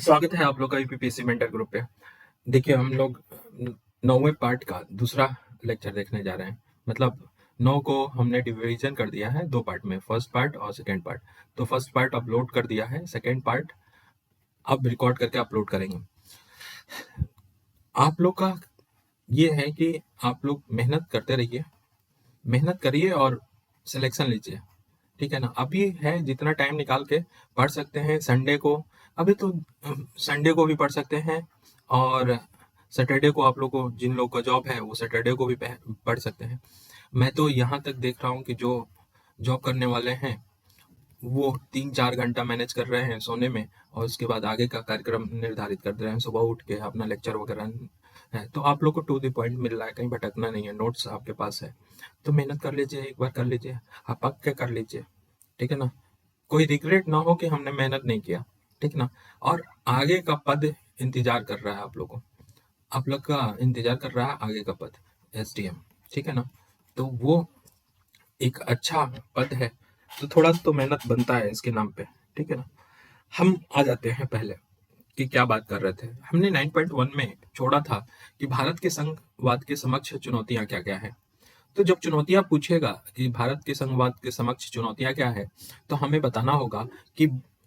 स्वागत है आप लोग का यूपीपीएससी मेंटर ग्रुप पे। देखिए हम लोग 9वें पार्ट का दूसरा लेक्चर देखने जा रहे हैं। मतलब 9 को हमने डिवीजन कर दिया है दो पार्ट में, फर्स्ट पार्ट और सेकंड पार्ट। तो फर्स्ट पार्ट अपलोड कर दिया है, सेकंड पार्ट अब रिकॉर्ड करके अपलोड करेंगे। आप लोग का ये है कि आप लोग मेहनत करते रहिए, मेहनत करिए और सिलेक्शन लीजिए, ठीक है ना। अभी है जितना टाइम निकाल के पढ़ सकते हैं संडे को। अभी तो संडे को भी पढ़ सकते हैं और सैटरडे को आप लोग को, जिन लोग का जॉब है वो सैटरडे को भी पढ़ सकते हैं। मैं तो यहाँ तक देख रहा हूँ कि जो जॉब करने वाले हैं वो 3-4 घंटा मैनेज कर रहे हैं सोने में, और उसके बाद आगे का कार्यक्रम निर्धारित कर रहे हैं। सुबह उठ के अपना लेक्चर वगैरह है, तो आप लोग को टू द पॉइंट मिल रहा है, कहीं भटकना नहीं है, नोट्स आपके पास है। तो मेहनत कर लीजिए, एक बार कर लीजिए, आप पक के कर लीजिए, ठीक है ना। कोई रिग्रेट ना हो कि हमने मेहनत नहीं किया, ठीक ना। और आगे का पद इंतजार कर रहा है आप लोगों को, आप लोग का इंतजार कर रहा है आगे का पद, एसडीएम, ठीक है ना। तो वो एक अच्छा पद है, तो थोड़ा तो मेहनत बनता है इसके नाम पे, ठीक है ना। हम आ जाते हैं पहले कि क्या बात कर रहे थे। हमने 9.1 में छोड़ा था कि भारत के संघवाद के समक्ष चुनौतियां क्या क्या है। तो जब चुनौतियां पूछेगा कि भारत के संघवाद के समक्ष चुनौतियां क्या है, तो हमें बताना होगा कि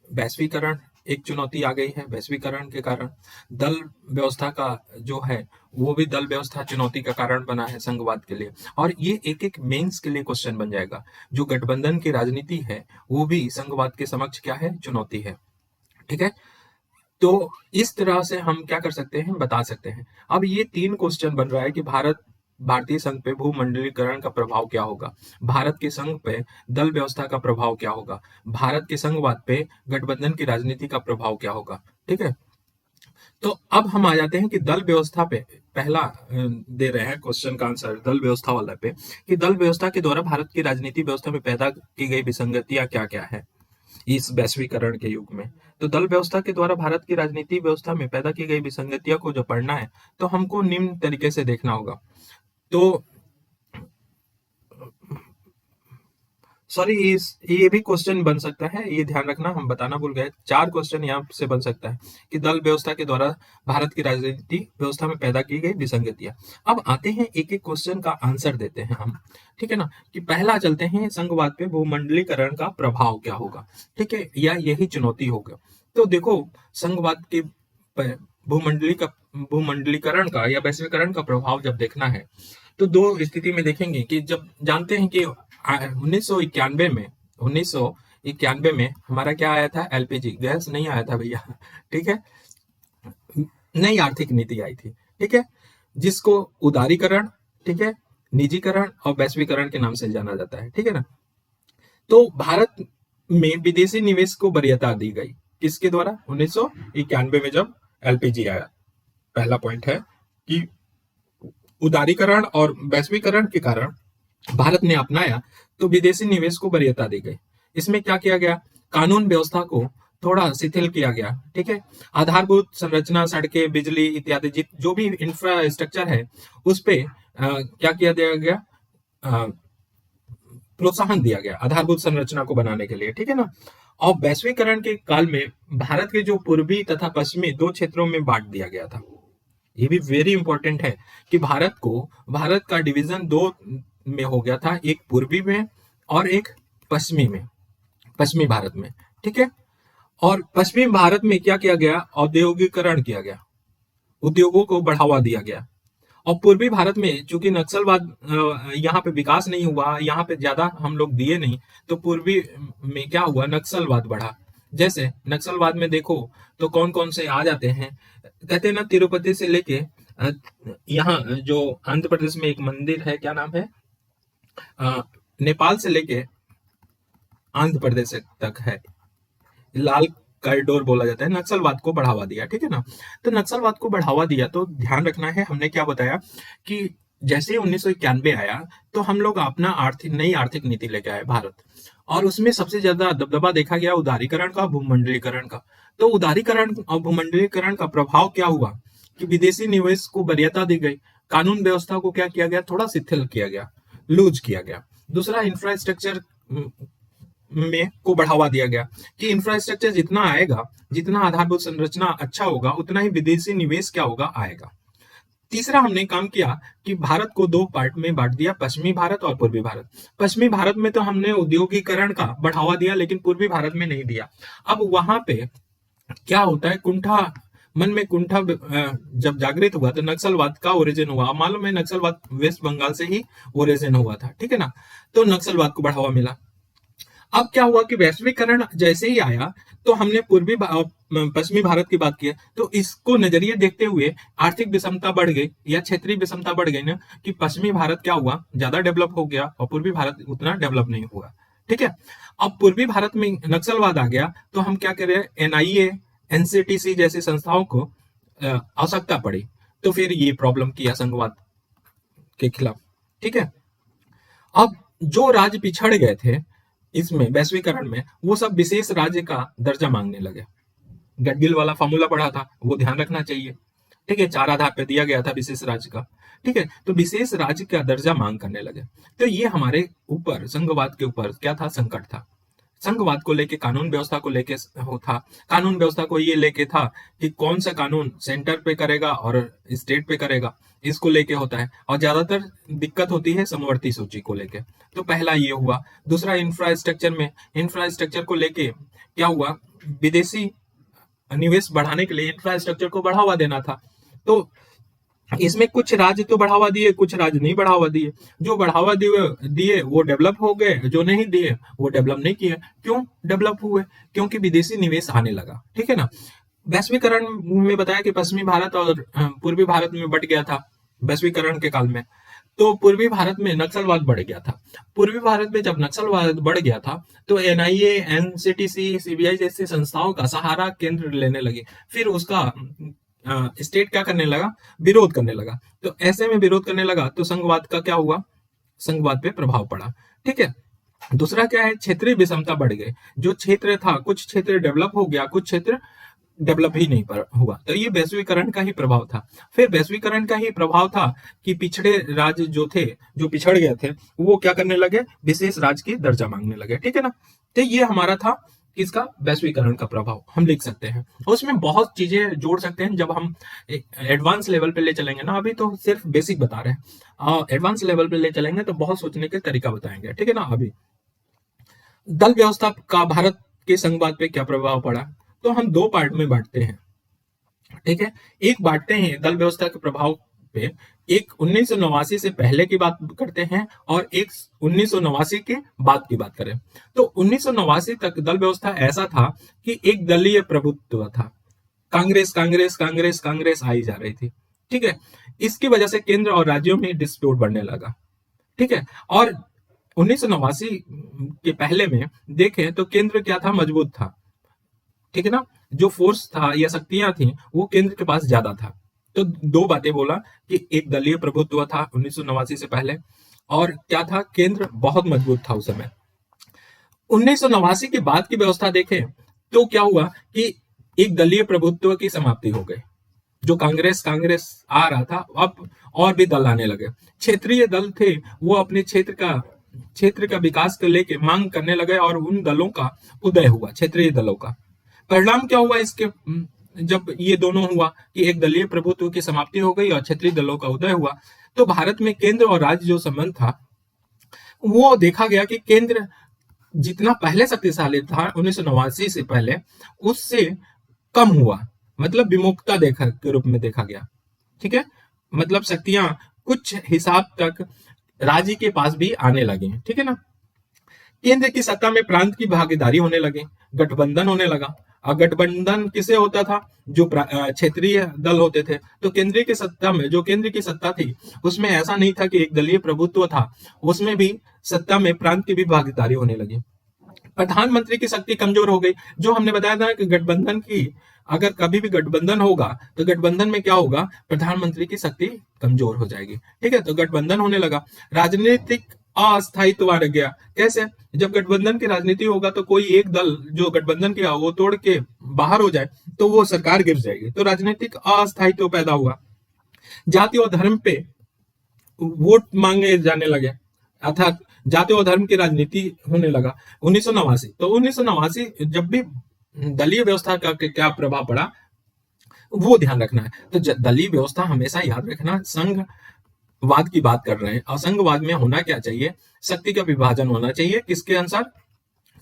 वैश्वीकरण एक चुनौती आ गई है। वैश्वीकरण के कारण दल व्यवस्था का जो है, वो भी दल व्यवस्था चुनौती का कारण बना है संघवाद के लिए। और ये एक एक मेंस के लिए क्वेश्चन बन जाएगा। जो गठबंधन की राजनीति है वो भी संघवाद के समक्ष क्या है, चुनौती है, ठीक है। तो इस तरह से हम क्या कर सकते हैं, बता सकते हैं। अब ये 3 क्वेश्चन बन रहा है कि भारतीय संघ पे भूमंडलीकरण का प्रभाव क्या होगा, भारत के संघ पे दल व्यवस्था का प्रभाव क्या होगा, भारत के संघवाद पे गठबंधन की राजनीति का प्रभाव क्या होगा, ठीक है। तो अब हम आ जाते हैं कि दल व्यवस्था पे पहला दे रहे हैं क्वेश्चन का आंसर, दल व्यवस्था वाला पे, कि दल व्यवस्था के द्वारा भारत की राजनीति व्यवस्था में पैदा की गई विसंगतियां क्या क्या है इस वैश्वीकरण के युग में। तो दल व्यवस्था के द्वारा भारत की राजनीति व्यवस्था में पैदा की गई विसंगतियों को जब पढ़ना है, तो हमको निम्न तरीके से देखना होगा। तो सॉरी, इस ये भी क्वेश्चन बन सकता है, ये ध्यान रखना, हम बताना भूल गए। 4 क्वेश्चन यहाँ से बन सकता है कि दल व्यवस्था के द्वारा भारत की राजनीति व्यवस्था में पैदा की गई विसंगतियां। अब आते हैं एक एक क्वेश्चन का आंसर देते हैं हम, ठीक है ना। कि पहला चलते हैं, संघवाद पे भूमंडलीकरण का प्रभाव क्या होगा, ठीक है, या यही चुनौती होगा। तो देखो, संघवाद के भूमंडलीकरण का या वैश्वीकरण का प्रभाव जब देखना है, तो दो स्थिति में देखेंगे। कि जब जानते हैं कि 1991 में हमारा क्या आया था, एलपीजी गैस नहीं आया था भैया, ठीक है। नई आर्थिक नीति आई थी, ठीक है, जिसको उदारीकरण, ठीक है, निजीकरण और वैश्वीकरण के नाम से जाना जाता है, ठीक है ना। तो भारत में विदेशी निवेश को वरीयता दी गई, किसके द्वारा, 1991 में जब एलपीजी आया। पहला पॉइंट है कि उदारीकरण और वैश्वीकरण के कारण भारत ने अपनाया तो विदेशी निवेश को वरीयता दी गई। इसमें क्या किया गया, कानून व्यवस्था को थोड़ा शिथिल किया गया, ठीक है। आधारभूत संरचना, सड़कें, बिजली इत्यादि जो भी इंफ्रास्ट्रक्चर है, उस पे क्या किया दिया गया, प्रोत्साहन दिया गया आधारभूत संरचना को बनाने के लिए, ठीक है ना। और वैश्वीकरण के काल में भारत के जो पूर्वी तथा पश्चिमी दो क्षेत्रों में बांट दिया गया था। ये भी वेरी इंपॉर्टेंट है कि भारत का डिवीजन दो में हो गया था, एक पूर्वी में और एक पश्चिमी में, पश्चिमी भारत में, ठीक है। और पश्चिमी भारत में क्या किया गया, औद्योगिकरण किया गया, उद्योगों को बढ़ावा दिया गया। और पूर्वी भारत में चूंकि नक्सलवाद यहाँ पे विकास नहीं हुआ, यहाँ पे ज्यादा हम लोग दिए नहीं, तो पूर्वी में क्या हुआ, नक्सलवाद बढ़ा। जैसे नक्सलवाद में देखो तो कौन कौन से आ जाते हैं, कहते हैं ना, तिरुपति से लेके यहाँ जो आंध्र प्रदेश में एक मंदिर है, क्या नाम है, नेपाल से लेके आंध्र प्रदेश तक है, लाल कॉरिडोर बोला जाता है। नक्सलवाद को बढ़ावा दिया, ठीक है ना। तो नक्सलवाद को बढ़ावा दिया, तो ध्यान रखना है, हमने क्या बताया कि जैसे 1991 आया तो हम लोग अपना नई आर्थिक नीति लेके आए भारत, और उसमें सबसे ज्यादा दबदबा देखा गया उदारीकरण का, भूमंडलीकरण का। तो उदारीकरण और भूमंडलीकरण का प्रभाव क्या हुआ कि विदेशी निवेश को वरीयता दी गई, कानून व्यवस्था को क्या किया गया, थोड़ा शिथिल किया गया, लूज किया गया। दूसरा, इंफ्रास्ट्रक्चर में को बढ़ावा दिया गया कि इंफ्रास्ट्रक्चर जितना आएगा, जितना आधारभूत संरचना अच्छा होगा, उतना ही विदेशी निवेश क्या होगा, आएगा। तीसरा हमने काम किया कि भारत को दो पार्ट में बांट दिया, पश्चिमी भारत और पूर्वी भारत। पश्चिमी भारत में तो हमने औद्योगिकरण का बढ़ावा दिया, लेकिन पूर्वी भारत में नहीं दिया। अब वहां पे क्या होता है, कुंठा मन में कुंठा जब जागृत हुआ तो नक्सलवाद का ओरिजिन हुआ। मालूम है नक्सलवाद वेस्ट बंगाल से ही ओरिजिन हुआ था, ठीक है ना। तो नक्सलवाद को बढ़ावा मिला। अब क्या हुआ कि वैश्वीकरण जैसे ही आया तो हमने पश्चिमी भारत की बात की है, तो इसको नजरिए देखते हुए आर्थिक विषमता बढ़ गई या क्षेत्रीय विषमता बढ़ गई ना, कि पश्चिमी भारत क्या हुआ, ज्यादा डेवलप हो गया और पूर्वी भारत उतना डेवलप नहीं हुआ, ठीक है। अब पूर्वी भारत में नक्सलवाद आ गया तो हम क्या करें, एनआईए एनसीटीसी जैसी संस्थाओं को आवश्यकता पड़ी, तो फिर ये प्रॉब्लम किया संघवाद के खिलाफ, ठीक है। अब जो राज्य पिछड़ गए थे इसमें वैश्वीकरण में, वो सब विशेष राज्य का दर्जा मांगने लगे। गडगिल वाला फॉर्मूला पढ़ा था, वो ध्यान रखना चाहिए, ठीक है। 4 आधार पे दिया गया था विशेष राज्य का, ठीक है। तो विशेष राज्य का दर्जा मांग करने लगे। तो ये हमारे ऊपर संघवाद के ऊपर क्या था, संकट था। संघवाद को लेके कानून व्यवस्था को लेके था, कानून व्यवस्था को ये लेके था कि कौन सा कानून सेंटर पे करेगा और स्टेट पे करेगा, इसको लेके होता है। और ज्यादातर दिक्कत होती है समवर्ती सूची को लेके। तो पहला ये हुआ। दूसरा इंफ्रास्ट्रक्चर में, इंफ्रास्ट्रक्चर को लेके क्या हुआ, विदेशी निवेश बढ़ाने के लिए इंफ्रास्ट्रक्चर को बढ़ावा देना था। तो इसमें कुछ राज्य तो बढ़ावा दिए, कुछ राज्य नहीं बढ़ावा दिए। जो बढ़ावा दिए वो डेवलप हो गए, जो नहीं दिए वो डेवलप नहीं किए। क्यों डेवलप हुए, क्योंकि विदेशी निवेश आने लगा, ठीक है ना। वैश्वीकरण में बताया कि पश्चिमी भारत और पूर्वी भारत में बट गया था वैश्वीकरण के काल में। तो पूर्वी भारत में नक्सलवाद बढ़ गया था। पूर्वी भारत में जब नक्सलवाद बढ़ गया था तो एनआईए एनसीटीसी सीबीआई जैसी संस्थाओं का सहारा केंद्र लेने लगे। फिर उसका स्टेट क्या करने लगा, विरोध करने लगा। तो ऐसे में विरोध करने लगा तो संघवाद का क्या हुआ, संघवाद पे प्रभाव पड़ा, ठीक है। दूसरा क्या है, क्षेत्रीय विषमता बढ़ गई। जो क्षेत्र था, कुछ क्षेत्र डेवलप हो गया, कुछ क्षेत्र डेवलप ही नहीं हुआ। तो ये वैश्वीकरण का ही प्रभाव था। फिर वैश्वीकरण का ही प्रभाव था कि पिछड़े राज्य जो थे, जो पिछड़ गए थे, वो क्या करने लगे, विशेष राज्य की दर्जा मांगने लगे, ठीक है ना। तो ये हमारा था इसका वैश्वीकरण का प्रभाव, हम लिख सकते हैं। उसमें बहुत चीजें जोड़ सकते हैं जब हम एडवांस लेवल पे ले चलेंगे ना। अभी तो सिर्फ बेसिक बता रहे हैं, एडवांस लेवल पे ले चलेंगे तो बहुत सोचने के तरीका बताएंगे, ठीक है ना। अभी दल व्यवस्था का भारत के संघवाद पे क्या प्रभाव पड़ा, तो हम दो पार्ट में बांटते हैं, ठीक है। एक बांटते हैं दल व्यवस्था के प्रभाव पे, एक 1989 से पहले की बात करते हैं और एक 1989 के बाद की बात करें। तो 1989 तक दल व्यवस्था ऐसा था कि एक दलीय प्रभुत्व था, कांग्रेस कांग्रेस कांग्रेस कांग्रेस आई जा रही थी, ठीक है। इसकी वजह से केंद्र और राज्यों में डिस्प्यूट बढ़ने लगा, ठीक है। और 1989 के पहले में देखें तो केंद्र क्या था, मजबूत था, ठीक है ना। जो फोर्स था या शक्तियां थी वो केंद्र के पास ज्यादा था। तो दो बातें बोला कि एक दलीय प्रभुत्व था 1989 से पहले, और क्या था, केंद्र बहुत मजबूत था उस समय। 1989 के बाद की व्यवस्था देखें तो क्या हुआ कि एक दलीय प्रभुत्व की समाप्ति हो गई। जो कांग्रेस कांग्रेस आ रहा था, अब और भी दल आने लगे। क्षेत्रीय दल थे, वो अपने क्षेत्र का विकास को लेके मांग करने लगे और उन दलों का उदय हुआ, क्षेत्रीय दलों का। परिणाम क्या हुआ इसके, जब ये दोनों हुआ कि एक दलीय प्रभुत्व की समाप्ति हो गई और क्षेत्रीय दलों का उदय हुआ, तो भारत में केंद्र और राज्य जो संबंध था वो देखा गया कि केंद्र जितना पहले शक्तिशाली था 1989 से पहले, उससे कम हुआ। मतलब विमुखता देखा के रूप में देखा गया, ठीक है। मतलब शक्तियां कुछ हिसाब तक राज्य के पास भी आने लगी, ठीक है ना। केंद्र की सत्ता में प्रांत की भागीदारी होने लगी, गठबंधन होने लगा। और गठबंधन किसे होता था, जो क्षेत्रीय दल होते थे। तो केंद्रीय की सत्ता में, जो केंद्र की सत्ता थी उसमें ऐसा नहीं था कि एक दलीय प्रभुत्व था, उसमें भी सत्ता में प्रांत की भी भागीदारी होने लगी। प्रधानमंत्री की शक्ति कमजोर हो गई। जो हमने बताया था कि गठबंधन की, अगर कभी भी गठबंधन होगा तो गठबंधन में क्या होगा, प्रधानमंत्री की शक्ति कमजोर हो जाएगी, ठीक है। तो गठबंधन होने लगा। राजनीतिक अस्थायित्व आ गया। कैसे, जब गठबंधन की राजनीति होगा तो कोई एक दल जो गठबंधन किया वो तोड़ के बाहर हो जाए तो वो सरकार गिर जाएगी। तो राजनीतिक अस्थायित्व पैदा हुआ। जाति और धर्म पे वोट मांगे जाने लगे, अर्थात जाति और धर्म की राजनीति होने लगा 1989। तो 1989 जब भी दलीय व्यवस्था का क्या प्रभाव पड़ा वो ध्यान रखना है। तो दलीय व्यवस्था हमेशा याद रखना, संघवाद की बात कर रहे हैं और संघवाद में होना क्या चाहिए, शक्ति का विभाजन होना चाहिए, किसके अनुसार,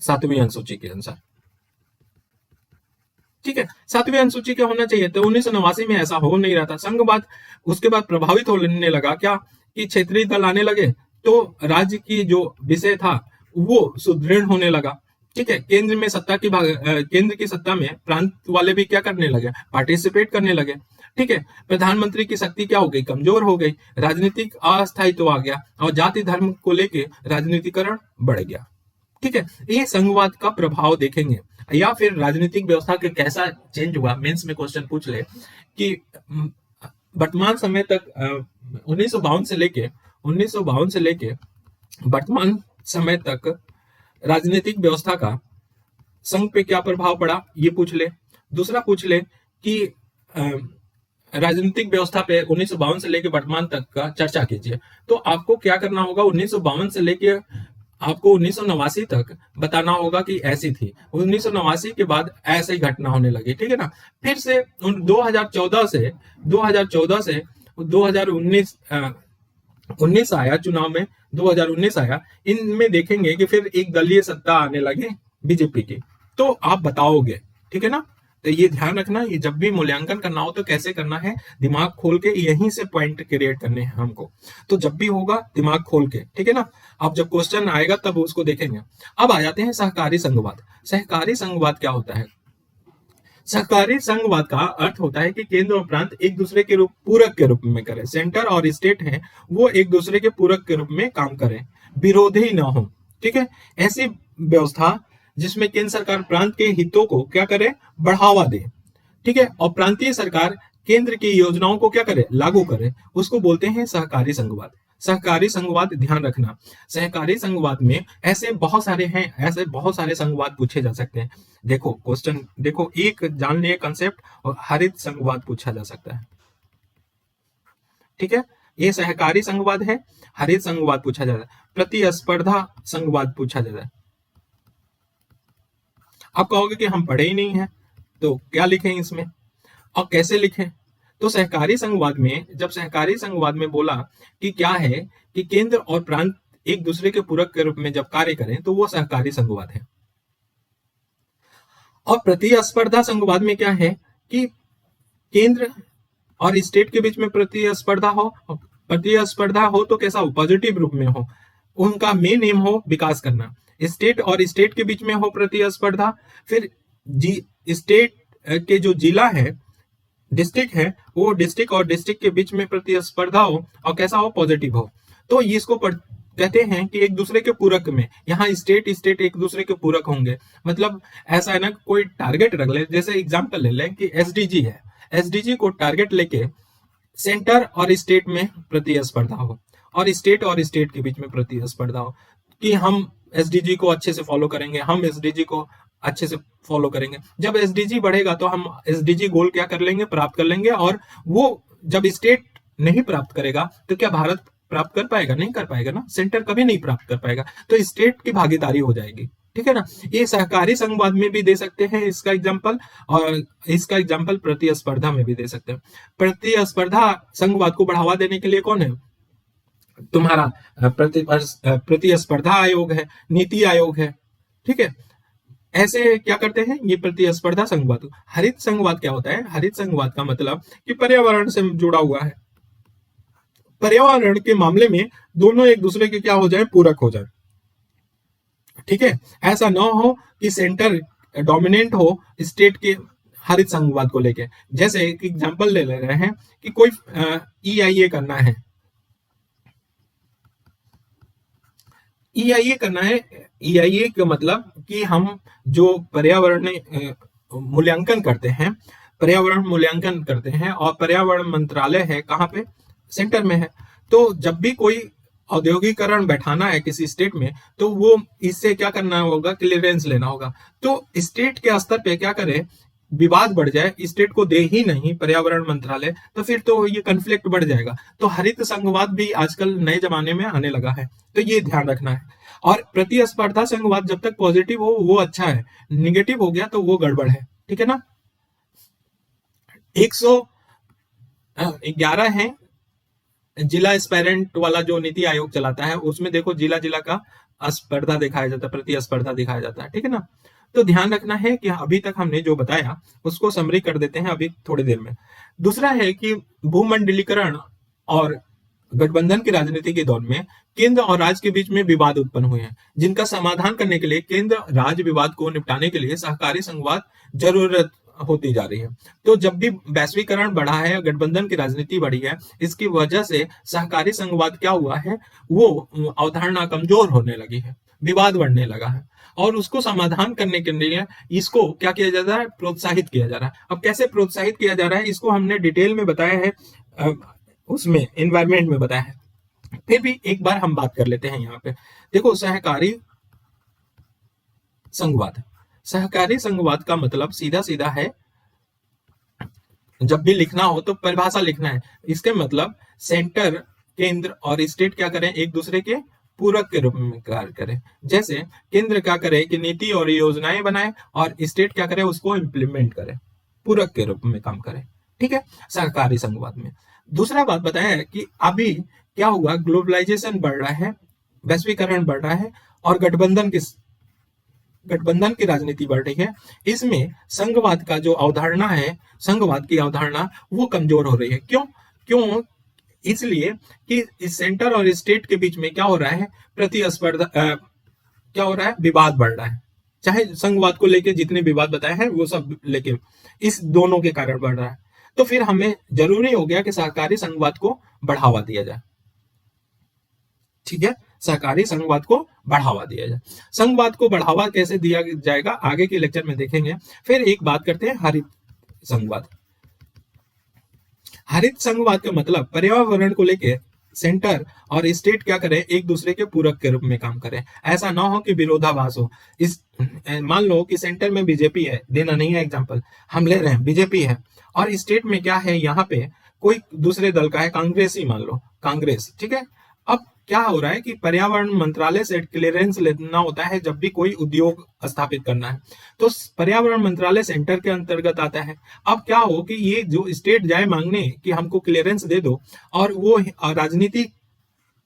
7वीं अनुसूची के अनुसार। ठीक है, 7वीं अनुसूची का होना चाहिए। तो 1989 में ऐसा हो नहीं रहा था। संघवाद उसके बाद प्रभावित होने लगा क्या कि क्षेत्रीय दल आने लगे, तो राज्य की जो विषय था वो सुदृढ़ होने लगा। ठीक है, केंद्र में सत्ता की केंद्र की सत्ता में प्रांत वाले भी क्या करने लगे, पार्टिसिपेट करने लगे। ठीक है, प्रधानमंत्री की शक्ति क्या हो गई, कमजोर हो गई, राजनीतिक अस्थायित्व आ गया और जाति धर्म को लेके राजनीतिकरण बढ़ गया। ठीक है, ये संघवाद का प्रभाव देखेंगे। या फिर राजनीतिक व्यवस्था के कैसा चेंज हुआ, मेंस में क्वेश्चन पूछ ले कि वर्तमान समय तक 1952 से लेके वर्तमान समय तक राजनीतिक व्यवस्था का संघ पे क्या प्रभाव पड़ा, ये पूछ ले। दूसरा पूछ ले कि राजनीतिक व्यवस्था पे 1952 से लेके वर्तमान तक का चर्चा कीजिए। तो आपको क्या करना होगा, 1952 से लेके आपको 1989 तक बताना होगा कि ऐसी थी, 1989 के बाद ऐसी घटना होने लगी। ठीक है ना, फिर से 2014 से 2019 आया, चुनाव में 2019 आया, इनमें देखेंगे कि फिर एक दलीय सत्ता आने लगे बीजेपी की। तो आप बताओगे, ठीक है ना। तो ये ध्यान रखना, ये जब भी मूल्यांकन करना हो तो कैसे करना है, दिमाग खोल के, यहीं से पॉइंट क्रिएट करने हैं हमको। तो जब भी होगा दिमाग खोल के, ठीक है ना। अब जब क्वेश्चन आएगा तब उसको देखेंगे। अब आ जाते हैं सहकारी संघवाद। सहकारी संघवाद क्या होता है? सहकारी संघवाद का अर्थ होता है कि केंद्र और प्रांत एक दूसरे के पूरक के रूप में करें। सेंटर और स्टेट हैं वो एक दूसरे के पूरक के रूप में काम करें, विरोधी ना हो। ठीक है, ऐसी व्यवस्था जिसमें केंद्र सरकार प्रांत के हितों को क्या करे, बढ़ावा दे। ठीक है, और प्रांतीय सरकार केंद्र की योजनाओं को क्या करे, लागू करे, उसको बोलते हैं सहकारी संघवाद। सहकारी संघवाद ध्यान रखना, सहकारी संघवाद में ऐसे बहुत सारे हैं, ऐसे बहुत सारे संघवाद पूछे जा सकते हैं। देखो क्वेश्चन, देखो एक जान लिए कंसेप्ट, और हरित संघवाद पूछा जा सकता है। ठीक है, ये सहकारी संघवाद है। हरित संघवाद पूछा जाता है, प्रतिस्पर्धा संघवाद पूछा जाता है। आप कहोगे कि हम पढ़े ही नहीं है, तो क्या लिखें इसमें और कैसे लिखें? तो सहकारी संघवाद में, जब सहकारी संघवाद में बोला कि क्या है कि केंद्र और प्रांत एक दूसरे के पूरक के रूप में जब कार्य करें तो वो सहकारी संघवाद है। और प्रतिस्पर्धा संघवाद में क्या है कि केंद्र और स्टेट के बीच में प्रतिस्पर्धा हो, प्रतिस्पर्धा हो तो कैसा हो, पॉजिटिव रूप में हो, उनका मेन एम हो विकास करना। स्टेट और स्टेट के बीच में हो प्रतिस्पर्धा, फिर स्टेट के जो जिला है, डिस्ट्रिक्ट है, वो डिस्ट्रिक्ट और डिस्ट्रिक्ट के बीच में प्रतिस्पर्धा हो और कैसा हो, पॉजिटिव हो। तो इसको कहते हैं कि एक दूसरे के पूरक में, यहाँ स्टेट एक दूसरे के पूरक होंगे। मतलब ऐसा है ना, कोई टारगेट रख ले, जैसे एग्जांपल ले लें कि एसडीजी है, एसडीजी को टारगेट लेके सेंटर और स्टेट में प्रतिस्पर्धा हो और स्टेट के बीच में प्रतिस्पर्धा हो कि हम एसडीजी को अच्छे से फॉलो करेंगे, हम एसडीजी को अच्छे से फॉलो करेंगे। जब एसडीजी बढ़ेगा तो हम एसडीजी गोल क्या कर लेंगे, प्राप्त कर लेंगे। और वो जब स्टेट नहीं प्राप्त करेगा तो क्या भारत प्राप्त कर पाएगा? नहीं कर पाएगा ना, सेंटर कभी नहीं प्राप्त कर पाएगा। तो स्टेट की भागीदारी हो जाएगी। ठीक है ना, ये सहकारी संघवाद में भी दे सकते हैं इसका एग्जाम्पल, और इसका एग्जाम्पल प्रतिस्पर्धा में भी दे सकते हैं। प्रतिस्पर्धा संघवाद को बढ़ावा देने के लिए कौन है? तुम्हारा प्रतिस्पर्धा आयोग है, नीति आयोग है। ठीक है, ऐसे क्या करते हैं, ये प्रतिस्पर्धा संघवाद। हरित संघवाद क्या होता है? हरित संघवाद का मतलब कि पर्यावरण से जुड़ा हुआ है। पर्यावरण के मामले में दोनों एक दूसरे के क्या हो जाए, पूरक हो जाए। ठीक है, ऐसा ना हो कि सेंटर डोमिनेंट हो स्टेट के हरित संघवाद को लेके। जैसे एक एग्जांपल ले रहे हैं कि कोई EIA करना है, EIA करना है। EIA का मतलब कि हम जो पर्यावरण मूल्यांकन करते हैं, पर्यावरण मूल्यांकन करते हैं, और पर्यावरण मंत्रालय है कहाँ पे? सेंटर में है। तो जब भी कोई औद्योगिकरण बैठाना है किसी स्टेट में, तो वो इससे क्या करना होगा, क्लियरेंस लेना होगा। तो स्टेट के स्तर पे क्या करे, विवाद बढ़ जाए, स्टेट को दे ही नहीं पर्यावरण मंत्रालय, तो फिर तो ये कन्फ्लिक्ट बढ़ जाएगा। तो हरित संघवाद भी आजकल नए जमाने में आने लगा है, तो ये ध्यान रखना है। और प्रतिस्पर्धा संघवाद जब तक पॉजिटिव हो वो अच्छा है, निगेटिव हो गया तो वो गड़बड़ है, ठीक है ना। 111 है जिला स्पेरेंट वाला जो नीति आयोग चलाता है, उसमें देखो जिला जिला का स्पर्धा दिखाया जाता है, प्रतिस्पर्धा दिखाया जाता है, ठीक है ना। तो ध्यान रखना है कि अभी तक हमने जो बताया उसको समरी कर देते हैं अभी थोड़ी देर में। दूसरा है कि भूमंडलीकरण और गठबंधन की राजनीति के दौर में केंद्र और राज्य के बीच में विवाद उत्पन्न हुए हैं, जिनका समाधान करने के लिए केंद्र राज्य विवाद को निपटाने के लिए सहकारी संघवाद जरूरत होती जा रही है। तो जब भी वैश्वीकरण बढ़ा है, गठबंधन की राजनीति बढ़ी है, इसकी वजह से सहकारी संघवाद क्या हुआ है, वो अवधारणा कमजोर होने लगी है, विवाद बढ़ने लगा है, और उसको समाधान करने के लिए इसको क्या किया जा रहा है, प्रोत्साहित किया जा रहा है। अब कैसे प्रोत्साहित किया जा रहा है इसको हमने डिटेल में बताया है, उसमें एनवायरमेंट में बताया है, फिर भी एक बार हम बात कर लेते हैं। यहाँ पे देखो सहकारी संघवाद, सहकारी संघवाद का मतलब सीधा सीधा है, जब भी लिखना हो तो परिभाषा लिखना है। इसके मतलब सेंटर, केंद्र और स्टेट क्या करें, एक दूसरे के पूरक के रूप में कार्य करें। जैसे केंद्र क्या करे कि नीति और योजनाएं बनाए, और स्टेट क्या करे उसको इम्प्लीमेंट करे, पूरक के रूप में काम करे, ठीक है, सहकारी संघवाद में। दूसरा बात बताया है कि अभी क्या हुआ, ग्लोबलाइजेशन बढ़ रहा है, वैश्वीकरण बढ़ रहा है, और गठबंधन की राजनीति बढ़ रही है। इसमें संघवाद का जो अवधारणा है, संघवाद की अवधारणा वो कमजोर हो रही है। क्यों क्यों इसलिए कि इस सेंटर और स्टेट के बीच में क्या हो रहा है, प्रतिस्पर्धा, क्या हो रहा है, विवाद बढ़ रहा है। चाहे संघवाद को लेके जितने विवाद बताए हैं वो सब लेके इस दोनों के कारण बढ़ रहा है। तो फिर हमें जरूरी हो गया कि सहकारी संघवाद को बढ़ावा दिया जाए, ठीक है, सहकारी संघवाद को बढ़ावा दिया जाए। संघवाद को बढ़ावा कैसे दिया जाएगा आगे के लेक्चर में देखेंगे। फिर एक बात करते हैं हरित संघवाद। हरित संघवाद का मतलब पर्यावरण को लेके सेंटर और स्टेट क्या करें, एक दूसरे के पूरक के रूप में काम करें। ऐसा ना हो कि विरोधाभास हो। इस मान लो कि सेंटर में बीजेपी है, देना नहीं है एग्जांपल, हम ले रहे हैं बीजेपी है, और स्टेट में क्या है, यहाँ पे कोई दूसरे दल का है, कांग्रेस ही मान लो, कांग्रेस, ठीक है। अब क्या हो रहा है कि पर्यावरण मंत्रालय से क्लियरेंस लेना होता है जब भी कोई उद्योग स्थापित करना है, तो पर्यावरण मंत्रालय सेंटर के अंतर्गत आता है। अब क्या हो कि ये जो स्टेट जाए मांगने कि हमको क्लियरेंस दे दो, और वो राजनीति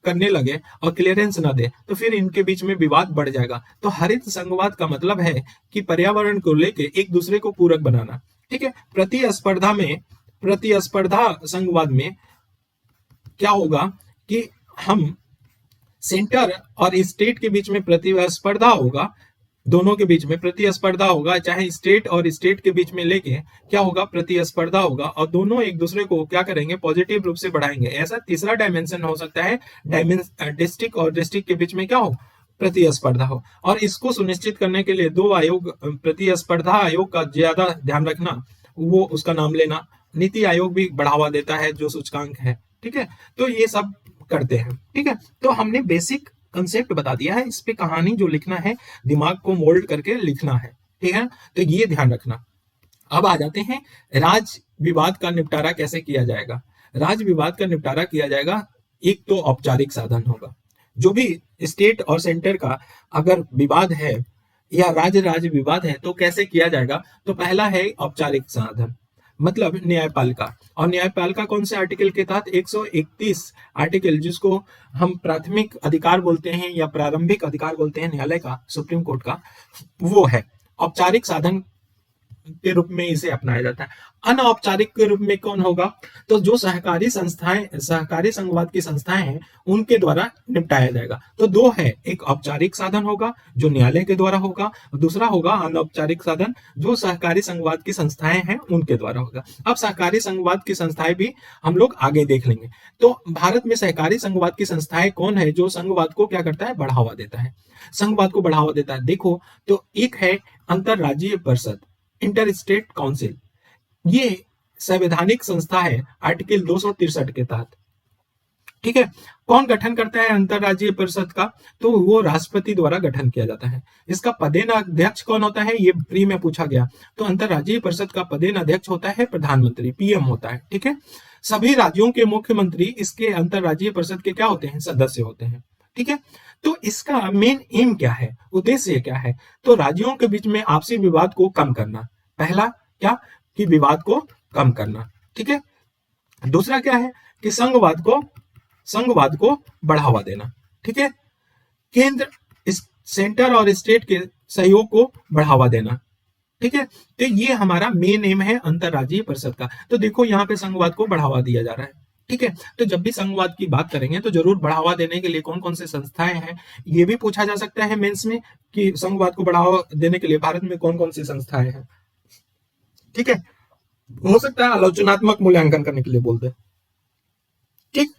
करने लगे और क्लियरेंस ना दे, तो फिर इनके बीच में विवाद बढ़ जाएगा। तो हरित संघवाद का मतलब है कि पर्यावरण को लेके एक दूसरे को पूरक बनाना, ठीक है। प्रतिस्पर्धा संघवाद में क्या होगा कि हम सेंटर और स्टेट के बीच में प्रतिस्पर्धा होगा, दोनों के बीच में प्रतिस्पर्धा होगा, चाहे स्टेट और स्टेट के बीच में लेके क्या होगा, प्रतिस्पर्धा होगा, और दोनों एक दूसरे को क्या करेंगे, पॉजिटिव रूप से बढ़ाएंगे। ऐसा तीसरा डायमेंशन हो सकता है, डिस्ट्रिक्ट और डिस्ट्रिक्ट के बीच में क्या हो, प्रतिस्पर्धा हो। और इसको सुनिश्चित करने के लिए दो आयोग, प्रतिस्पर्धा आयोग का ज्यादा ध्यान रखना, वो उसका नाम लेना, नीति आयोग भी बढ़ावा देता है जो सूचकांक है, ठीक है। तो ये सब करते हैं, ठीक है। तो हमने बेसिक कंसेप्ट बता दिया है, इस पे कहानी जो लिखना है दिमाग को मोल्ड करके लिखना है, ठीक है। तो ये ध्यान रखना। अब आ जाते हैं राज्य विवाद का निपटारा कैसे किया जाएगा। राज्य विवाद का निपटारा किया जाएगा, एक तो औपचारिक साधन होगा, जो भी स्टेट और सेंटर का अगर विवाद है या राज्य विवाद है तो कैसे किया जाएगा। तो पहला है औपचारिक साधन, मतलब न्यायपालिका। और न्यायपालिका कौन से आर्टिकल के तहत, 131 आर्टिकल, जिसको हम प्राथमिक अधिकार बोलते हैं या प्रारंभिक अधिकार बोलते हैं न्यायालय का, सुप्रीम कोर्ट का, वो है। औपचारिक साधन के रूप में इसे अपनाया जाता है। अनौपचारिक के रूप में कौन होगा, तो जो सहकारी संस्थाएं, सहकारी संघवाद की संस्थाएं हैं, उनके द्वारा निपटाया जाएगा। तो दो है, एक औपचारिक साधन होगा जो न्यायालय के द्वारा होगा, दूसरा होगा अनौपचारिक साधन जो सहकारी संघवाद की संस्थाएं हैं उनके द्वारा होगा। अब सहकारी संघवाद की संस्थाएं भी हम लोग आगे देख लेंगे। तो भारत में सहकारी संघवाद की संस्थाएं कौन है जो संघवाद को क्या करता है, बढ़ावा देता है, संघवाद को बढ़ावा देता है। देखो तो एक है अंतरराज्यीय परिषद, इंटर स्टेट काउंसिल, ये संवैधानिक संस्था है आर्टिकल 263 के तहत। ठीक है। कौन गठन करता है अंतरराज्यीय परिषद का? तो वो राष्ट्रपति द्वारा गठन किया जाता है। इसका पदेन अध्यक्ष कौन होता है? ये प्री में पूछा गया। तो अंतरराज्यीय परिषद का पदेन अध्यक्ष होता है प्रधानमंत्री, पीएम होता है। ठीक है। सभी राज्यों के मुख्यमंत्री इसके अंतरराज्यीय परिषद के क्या होते हैं? सदस्य होते हैं। ठीक है। तो इसका मेन एम क्या है, उद्देश्य क्या है? तो राज्यों के बीच में आपसी विवाद को कम करना। पहला क्या कि विवाद को कम करना। ठीक है। दूसरा क्या है कि संघवाद को बढ़ावा देना। ठीक है। केंद्र, सेंटर और स्टेट के सहयोग को बढ़ावा देना। ठीक है। तो ये हमारा मेन एम है अंतरराज्यीय परिषद का। तो देखो यहाँ पे संघवाद को बढ़ावा दिया जा रहा है। ठीक है। तो जब भी संघवाद की बात करेंगे तो जरूर बढ़ावा देने के लिए कौन कौन से संस्थाएं हैं ये भी पूछा जा सकता है मेंस में, कि संघवाद को बढ़ावा देने के लिए भारत में कौन कौन सी संस्थाएं हैं। ठीक है। हो सकता है आलोचनात्मक मूल्यांकन करने के लिए बोल दे। ठीक।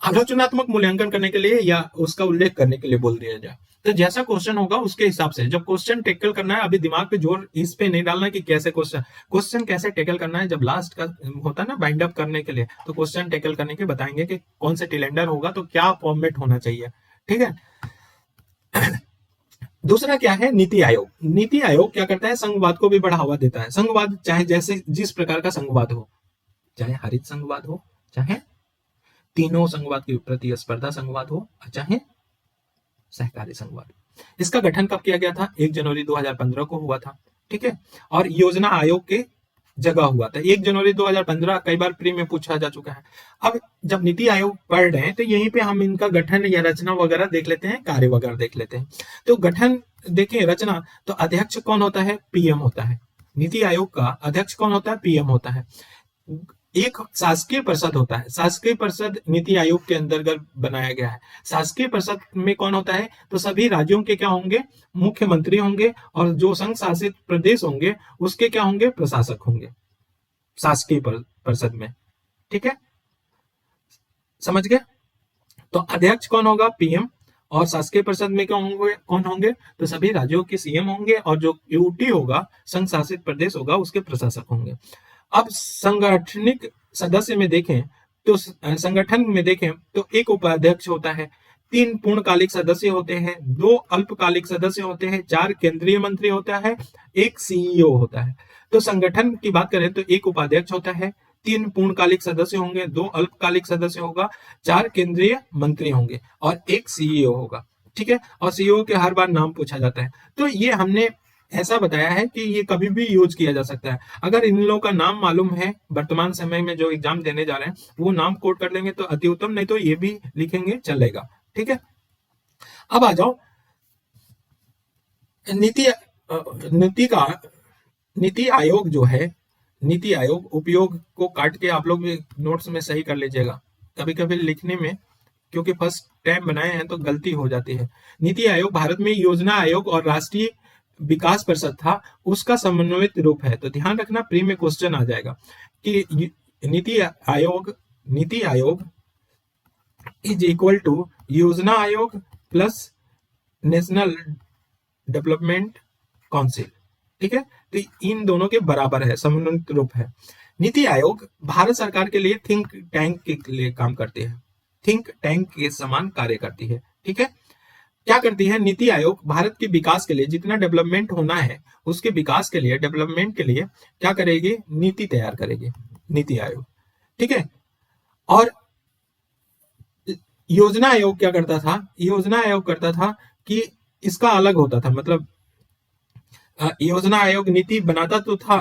आलोचनात्मक मूल्यांकन करने के लिए या उसका उल्लेख करने के लिए बोल दिया जाए। तो जैसा क्वेश्चन होगा उसके हिसाब से जब क्वेश्चन टेकल करना है, अभी दिमाग पे जोर इस पे नहीं डालना कि कैसे क्वेश्चन कैसे टेकल करना है। जब लास्ट का होता है ना बाइंड अप करने के लिए, तो क्वेश्चन टेकल करने के बताएंगे कि कौन से टिलेंडर होगा तो क्या फॉर्मेट होना चाहिए। ठीक है। दूसरा क्या है? नीति आयोग। नीति आयोग क्या करता है? संघवाद को भी बढ़ावा देता है। संघवाद चाहे जैसे जिस प्रकार का संघवाद हो, चाहे हरित संघवाद हो, चाहे तीनों संघवाद की प्रतिस्पर्धा संघवाद हो, चाहे सहकारी संघवाद। इसका गठन कब किया गया था? 1 जनवरी 2015 को हुआ था। ठीक है। और योजना आयोग के जगह हुआ था 1 जनवरी 2015। कई बार प्री में पूछा जा चुका है। अब जब नीति आयोग पढ़ रहे हैं तो यहीं पे हम इनका गठन या रचना वगैरह देख लेते हैं, कार्य वगैरह देख लेते हैं। तो गठन देखें, रचना, तो अध्यक्ष कौन होता है? पीएम होता है। नीति आयोग का अध्यक्ष कौन होता है? पीएम होता है। एक शासकीय परिषद होता है। शासकीय परिषद नीति आयोग के अंतर्गत बनाया गया है। शासकीय परिषद में कौन होता है? तो सभी राज्यों के क्या होंगे? मुख्यमंत्री होंगे, और जो संघ शासित प्रदेश होंगे उसके क्या होंगे? प्रशासक होंगे शासकीय परिषद में। ठीक है, समझ गए? तो अध्यक्ष कौन होगा? पीएम। और शासकीय परिषद में क्या होंगे? कौन होंगे? तो सभी राज्यों के सीएम होंगे, और जो यूटी होगा, संघ शासित प्रदेश होगा, उसके प्रशासक होंगे। अब संगठनिक सदस्य में देखें तो संगठन में देखें तो एक उपाध्यक्ष होता है, 3 पूर्णकालिक सदस्य होते हैं, 2 अल्पकालिक सदस्य होते हैं, 4 केंद्रीय मंत्री होता है, 1 सीईओ होता है। तो संगठन की बात करें तो एक उपाध्यक्ष होता है, 3 पूर्णकालिक सदस्य होंगे, 2 अल्पकालिक सदस्य होगा, 4 केंद्रीय मंत्री होंगे, और 1 सीईओ होगा। ठीक है। और सीईओ के हर बार नाम पूछा जाता है। तो ये हमने ऐसा बताया है कि ये कभी भी यूज किया जा सकता है। अगर इन लोगों का नाम मालूम है, वर्तमान समय में जो एग्जाम देने जा रहे हैं वो नाम कोट कर लेंगे तो अति उत्तम, नहीं तो ये भी लिखेंगे चलेगा। ठीक है। अब आ जाओ नीति आयोग जो है, नीति आयोग उपयोग को काट के आप लोग नोट्स में सही कर लीजिएगा। कभी कभी लिखने में, क्योंकि फर्स्ट टाइम बनाए हैं तो गलती हो जाती है। नीति आयोग भारत में योजना आयोग और राष्ट्रीय विकास परिषद था, उसका समन्वित रूप है। तो ध्यान रखना, प्री में क्वेश्चन आ जाएगा कि NITI Aayog is equal to योजना आयोग प्लस नेशनल डेवलपमेंट काउंसिल। ठीक है। तो इन दोनों के बराबर है, समन्वित रूप है। नीति आयोग भारत सरकार के लिए थिंक टैंक के लिए काम करती है, थिंक टैंक के समान कार्य करती है। ठीक है। क्या करती है? नीति आयोग भारत के विकास के लिए, जितना डेवलपमेंट होना है उसके विकास के लिए, डेवलपमेंट के लिए क्या करेगी? नीति तैयार करेगी नीति आयोग। ठीक है। और योजना आयोग क्या करता था? योजना आयोग करता था कि इसका अलग होता था, मतलब योजना आयोग नीति बनाता तो था।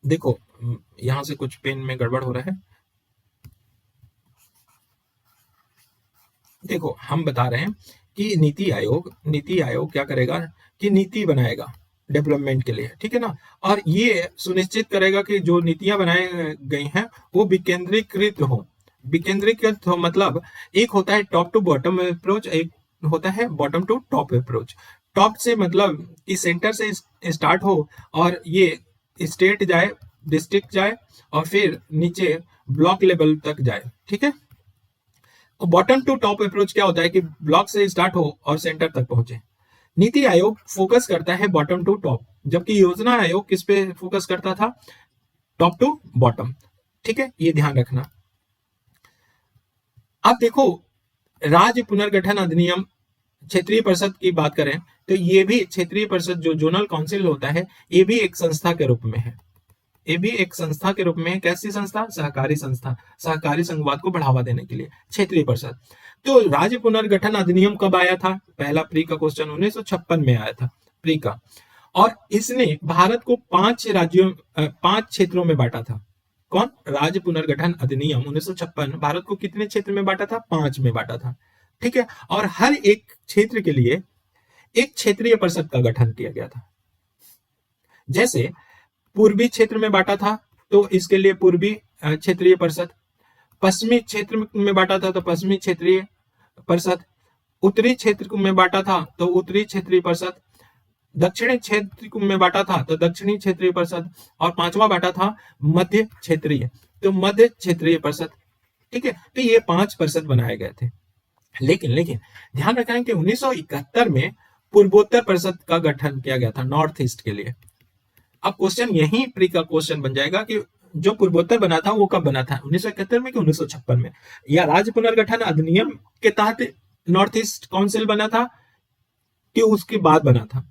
देखो यहां से कुछ पेन में गड़बड़ हो रहा है। देखो हम बता रहे हैं कि नीति आयोग क्या करेगा कि नीति बनाएगा डेवलपमेंट के लिए। ठीक है ना। और ये सुनिश्चित करेगा कि जो नीतियां बनाई गई हैं वो विकेंद्रीकृत हो, मतलब एक होता है टॉप टू बॉटम अप्रोच, एक होता है bottom to top approach. Top से मतलब कि सेंटर से स्टार्ट हो और ये स्टेट जाए, डिस्ट्रिक्ट जाए, और फिर नीचे ब्लॉक लेवल तक जाए। ठीक है। बॉटम टू टॉप अप्रोच क्या होता है कि ब्लॉक से स्टार्ट हो और सेंटर तक पहुंचे। नीति आयोग फोकस करता है बॉटम टू टॉप, जबकि योजना आयोग किस पे फोकस करता था? Top to bottom. ठीक है, ये ध्यान रखना। अब देखो, राज्य पुनर्गठन अधिनियम, क्षेत्रीय परिषद की बात करें तो ये भी क्षेत्रीय परिषद जो जोनल काउंसिल होता है, ये भी एक संस्था के रूप में है। ये भी एक संस्था के रूप में, कैसी संस्था? सहकारी संस्था, सहकारी संघवाद को बढ़ावा देने के लिए क्षेत्रीय परिषद। तो राज्य पुनर्गठन अधिनियम कब आया था? पहला प्री का क्वेश्चन 1956 में आया था, प्री का। और इसने भारत को 5 राज्यों 5 क्षेत्रों में बांटा था। कौन? राज्य पुनर्गठन अधिनियम 1956 भारत को कितने क्षेत्र में बांटा था? 5 में बांटा था, ठीक है। और हर एक क्षेत्र के लिए एक क्षेत्रीय परिषद का गठन किया गया था। जैसे पूर्वी क्षेत्र में बांटा था तो इसके लिए पूर्वी क्षेत्रीय परिषद, पश्चिमी क्षेत्र में बांटा था तो पश्चिमी क्षेत्रीय परिषद, उत्तरी क्षेत्र में बांटा था तो उत्तरी क्षेत्रीय परिषद, दक्षिणी क्षेत्र में बांटा था तो दक्षिणी क्षेत्रीय परिषद, और 5वां बांटा था मध्य क्षेत्रीय, तो मध्य क्षेत्रीय परिषद, ठीक है। तो ये 5 परिषद बनाए गए थे। लेकिन ध्यान रखें कि 1971 में पूर्वोत्तर परिषद का गठन किया गया था नॉर्थ ईस्ट के लिए। अब क्वेश्चन यही प्री का क्वेश्चन बन जाएगा कि जो पूर्वोत्तर बना था वो कब बना था? 1971 में कि 1956 में? या राज्य पुनर्गठन अधिनियम के तहत नॉर्थ ईस्ट काउंसिल बना था कि उसके बाद बना था?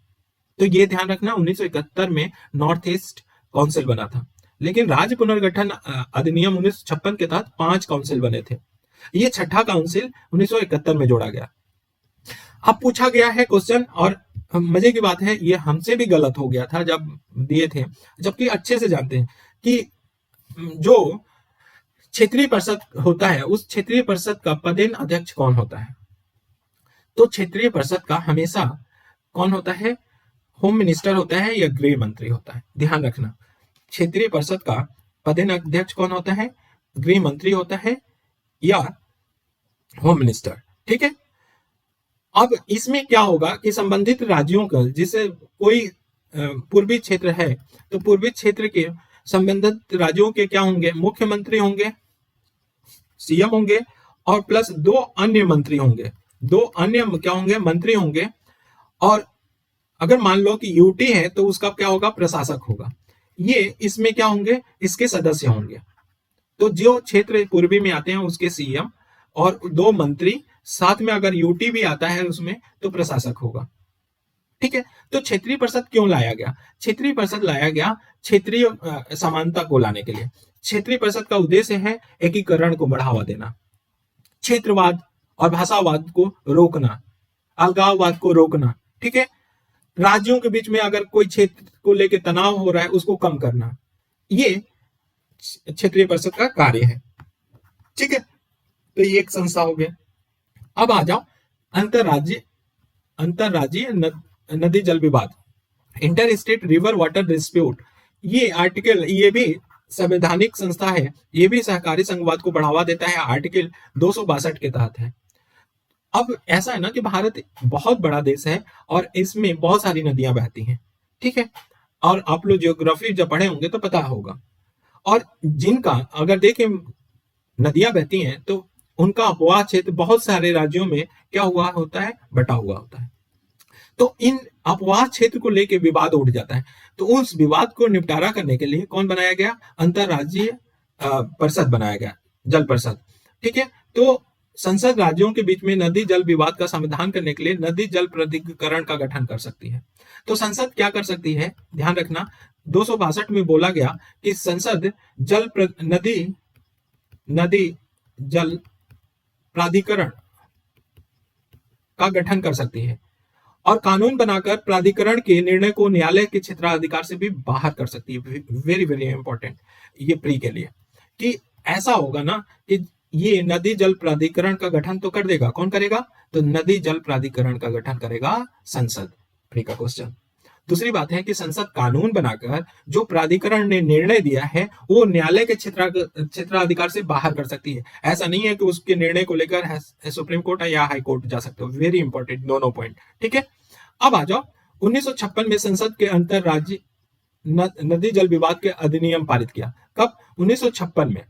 तो ये ध्यान रखना, 1971 में नॉर्थ ईस्ट काउंसिल बना था, लेकिन राज्य पुनर्गठन अधिनियम 1956 के तहत 5 काउंसिल बने थे। ये छठा काउंसिल 1971 में जोड़ा गया। अब पूछा गया है क्वेश्चन, और मजे की बात है ये हमसे भी गलत हो गया था जब दिए थे, जबकि अच्छे से जानते हैं कि जो क्षेत्रीय परिषद होता है उस क्षेत्रीय परिषद का पदेन अध्यक्ष कौन होता है? तो क्षेत्रीय परिषद का हमेशा कौन होता है? होम मिनिस्टर होता है या गृह मंत्री होता है। ध्यान रखना, क्षेत्रीय परिषद का पदेन अध्यक्ष कौन होता है? गृह मंत्री होता है या होम मिनिस्टर, ठीक है। अब इसमें क्या होगा कि संबंधित राज्यों का, जिसे कोई पूर्वी क्षेत्र है तो पूर्वी क्षेत्र के संबंधित राज्यों के क्या होंगे? मुख्यमंत्री होंगे, सीएम होंगे, और प्लस 2 अन्य मंत्री होंगे, 2 अन्य क्या होंगे? मंत्री होंगे। और अगर मान लो कि यूटी है तो उसका क्या होगा? प्रशासक होगा। ये इसमें क्या होंगे? इसके सदस्य होंगे। तो जो क्षेत्र पूर्वी में आते हैं उसके सीएम और 2 मंत्री, साथ में अगर यूटी भी आता है उसमें तो प्रशासक होगा, ठीक है। तो क्षेत्रीय परिषद क्यों लाया गया? क्षेत्रीय परिषद लाया गया क्षेत्रीय समानता को लाने के लिए। क्षेत्रीय परिषद का उद्देश्य है एकीकरण को बढ़ावा देना, क्षेत्रवाद और भाषावाद को रोकना, अलगाववाद को रोकना, ठीक है। राज्यों के बीच में अगर कोई क्षेत्र को लेकर तनाव हो रहा है उसको कम करना, ये क्षेत्रीय परिषद का कार्य है, ठीक है। तो ये एक संस्था हो गया। अब आ जाओ अंतरराज्यीय नदी जल विवाद, inter state river water dispute. ये आर्टिकल, ये भी संवैधानिक संस्था है, ये भी सहकारी संघवाद को बढ़ावा देता है, आर्टिकल 262 के तहत है। अब ऐसा है ना कि भारत बहुत बड़ा देश है और इसमें बहुत सारी नदियां बहती हैं, ठीक है। और आप लोग ज्योग्राफी जब पढ़े होंगे तो पता होगा। और जिनका अगर देखें नदियां बहती हैं तो उनका अपवाह क्षेत्र बहुत सारे राज्यों में क्या हुआ होता है? बटा हुआ होता है। तो इन अपवाह क्षेत्र को लेकर विवाद उठ जाता है, तो उस विवाद को निपटारा करने के लिए कौन बनाया गया? अंतरराज्यीय परिषद बनाया गया, जल परिषद, ठीक है। तो संसद राज्यों के बीच में नदी जल विवाद का समाधान करने के लिए नदी जल प्राधिकरण का गठन कर सकती है। तो संसद क्या कर सकती है? ध्यान रखना, 262 में बोला गया कि संसद नदी जल प्राधिकरण का गठन कर सकती है और कानून बनाकर प्राधिकरण के निर्णय को न्यायालय के क्षेत्राधिकार से भी बाहर कर सकती है। वेरी वेरी इंपॉर्टेंट ये प्री के लिए, कि ऐसा होगा ना कि ये नदी जल प्राधिकरण का गठन तो कर देगा, कौन करेगा? तो नदी जल प्राधिकरण का गठन करेगा संसद। प्री का क्वेश्चन। दूसरी बात है कि संसद कानून बनाकर जो प्राधिकरण ने निर्णय दिया है वो न्यायालय के क्षेत्राधिकार से बाहर कर सकती है। ऐसा नहीं है कि उसके निर्णय को लेकर सुप्रीम कोर्ट या हाई कोर्ट जा सकते हो। वेरी इंपॉर्टेंट दोनों पॉइंट, ठीक है। अब आ जाओ, 1956 में संसद के अंतरराज्यीय नदी जल विवाद के अधिनियम पारित किया। कब? 1956 में।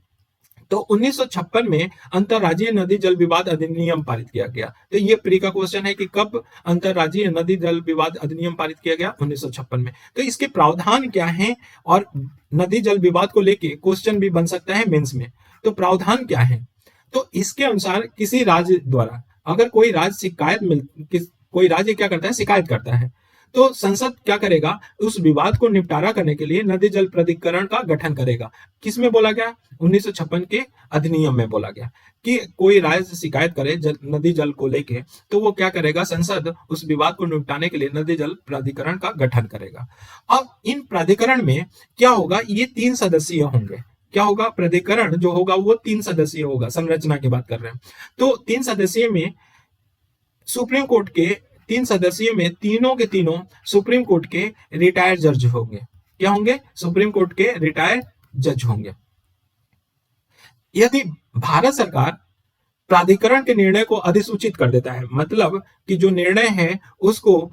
तो 1956 में अंतरराज्यीय नदी जल विवाद अधिनियम पारित किया गया। तो ये प्री का क्वेश्चन है कि कब अंतरराज्यीय नदी जल विवाद अधिनियम पारित किया गया? 1956 में। तो इसके प्रावधान क्या हैं और नदी जल विवाद को लेके क्वेश्चन भी बन सकता है मेंस में। तो प्रावधान क्या है? तो इसके अनुसार किसी राज्य द्वारा अगर कोई राज्य कोई राज्य क्या करता है, शिकायत करता है, तो संसद क्या करेगा, उस विवाद को निपटारा करने के लिए नदी जल प्राधिकरण का गठन करेगा। किसमें बोला गया? 1956 के अधिनियम में बोला गया कि कोई राज्य शिकायत करे नदी जल को लेके, तो वो क्या करेगा, संसद उस विवाद को निपटाने के लिए नदी जल प्राधिकरण का गठन करेगा। अब इन प्राधिकरण में क्या होगा, ये 3 सदस्यीय होंगे। क्या होगा? प्राधिकरण जो होगा वो 3 सदस्यीय होगा। संरचना की बात कर रहे हैं तो 3 सदस्यीय में सुप्रीम कोर्ट के 3 सदस्यों में तीनों के तीनों सुप्रीम कोर्ट के रिटायर्ड जज होंगे। क्या होंगे? सुप्रीम कोर्ट के रिटायर्ड जज होंगे। यदि भारत सरकार प्राधिकरण के निर्णय को अधिसूचित कर देता है, मतलब कि जो निर्णय है उसको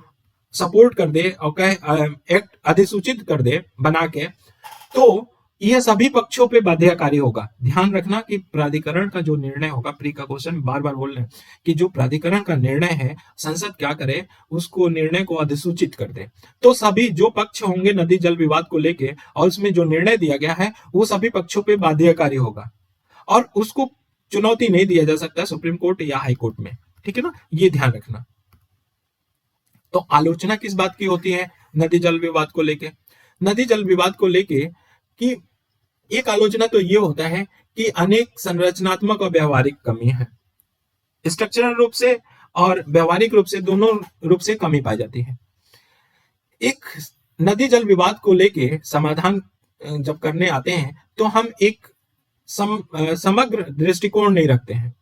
सपोर्ट कर दे और कहे एक्ट अधिसूचित कर दे बना के, तो यह सभी पक्षों पे बाध्यकारी होगा। ध्यान रखना कि प्राधिकरण का जो निर्णय होगा, प्री का क्वेश्चन बार बार बोल रहे हैं कि जो प्राधिकरण का निर्णय है संसद क्या करे, उसको निर्णय को अधिसूचित कर दे, तो सभी जो पक्ष होंगे नदी जल विवाद को लेके और उसमें जो निर्णय दिया गया है वो सभी पक्षों पे बाध्यकारी होगा और उसको चुनौती नहीं दिया जा सकता सुप्रीम कोर्ट या हाई कोर्ट में। ठीक है ना, ये ध्यान रखना। तो आलोचना किस बात की होती है नदी जल विवाद को लेके? नदी जल विवाद को लेके कि एक आलोचना तो ये होता है कि अनेक संरचनात्मक और व्यवहारिक कमी है, स्ट्रक्चरल रूप से और व्यवहारिक रूप से, दोनों रूप से कमी पाई जाती है। एक नदी जल विवाद को लेके समाधान जब करने आते हैं तो हम एक समग्र दृष्टिकोण नहीं रखते हैं।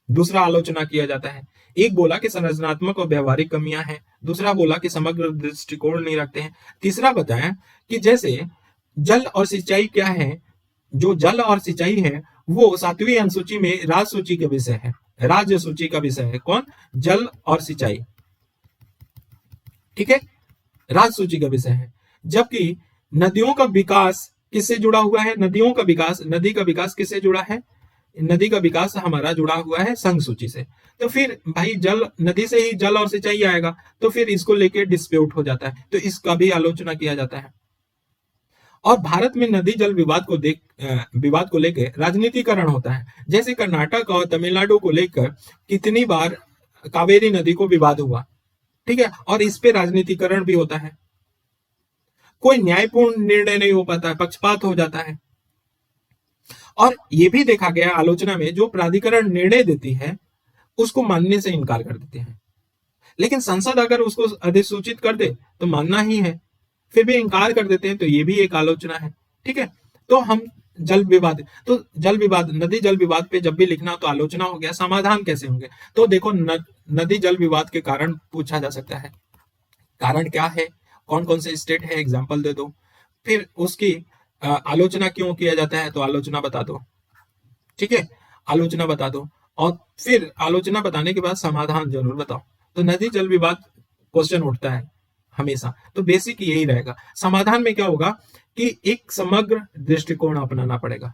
दूसरा आलोचना किया जाता है, एक बोला कि संरचनात्मक और व्यवहारिक कमियां हैं, दूसरा बोला कि समग्र दृष्टिकोण नहीं रखते हैं, तीसरा बताया कि जैसे जल और सिंचाई क्या है, जो जल और सिंचाई है वो 7वीं अनुसूची में राज सूची का विषय है, राज्य सूची का विषय है। कौन? जल और सिंचाई। ठीक है, राज सूची का विषय है। जबकि नदियों का विकास किससे जुड़ा हुआ है? नदियों का विकास, नदी का विकास किससे जुड़ा है? नदी का विकास हमारा जुड़ा हुआ है संघ सूची से। तो फिर भाई जल, नदी से ही जल और सिंचाई आएगा, तो फिर इसको लेके डिस्प्यूट हो जाता है, तो इसका भी आलोचना किया जाता है। और भारत में नदी जल विवाद को लेकर राजनीतिकरण होता है। जैसे कर्नाटक और तमिलनाडु को लेकर कितनी बार कावेरी नदी को विवाद हुआ, ठीक है, और इस पे राजनीतिकरण भी होता है। कोई न्यायपूर्ण निर्णय नहीं हो पाता है, पक्षपात हो जाता है। और यह भी देखा गया आलोचना में, जो प्राधिकरण निर्णय देती है उसको मानने से इनकार कर देते हैं, लेकिन संसद अगर उसको अधिसूचित कर दे तो मानना ही है, फिर भी इनकार कर देते हैं, तो ये भी एक आलोचना है। ठीक है, तो हम जल विवाद नदी जल विवाद पे जब भी लिखना तो आलोचना हो गया, समाधान कैसे होंगे? तो देखो नदी जल विवाद के कारण पूछा जा सकता है, कारण क्या है, कौन कौन से स्टेट है, एग्जाम्पल दे दो। फिर उसकी आलोचना क्यों किया जाता है, तो आलोचना बता दो। ठीक है, आलोचना बता दो, और फिर आलोचना बताने के बाद समाधान जरूर बताओ। तो नदी जल विवाद क्वेश्चन उठता है हमेशा, तो बेसिक यही रहेगा। समाधान में क्या होगा कि एक समग्र दृष्टिकोण अपनाना पड़ेगा,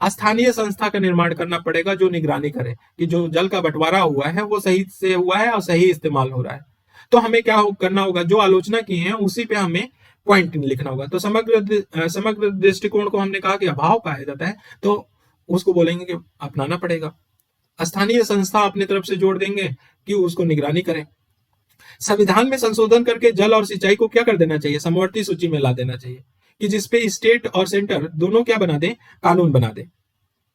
स्थानीय संस्था का निर्माण करना पड़ेगा जो निगरानी करे कि जो जल का बंटवारा हुआ है वो सही से हुआ है और सही इस्तेमाल हो रहा है। तो हमें क्या करना होगा, जो आलोचना की है उसी पे हमें पॉइंट लिखना होगा। तो समग्र दृष्टिकोण को हमने कहा कि अभाव पाया जाता है, तो उसको बोलेंगे कि अपनाना पड़ेगा। स्थानीय संस्था अपनी तरफ से जोड़ देंगे कि उसको निगरानी करें। संविधान में संशोधन करके जल और सिंचाई को क्या कर देना चाहिए, समवर्ती सूची में ला देना चाहिए, कि जिसपे स्टेट और सेंटर दोनों क्या बना दे, कानून बना दे।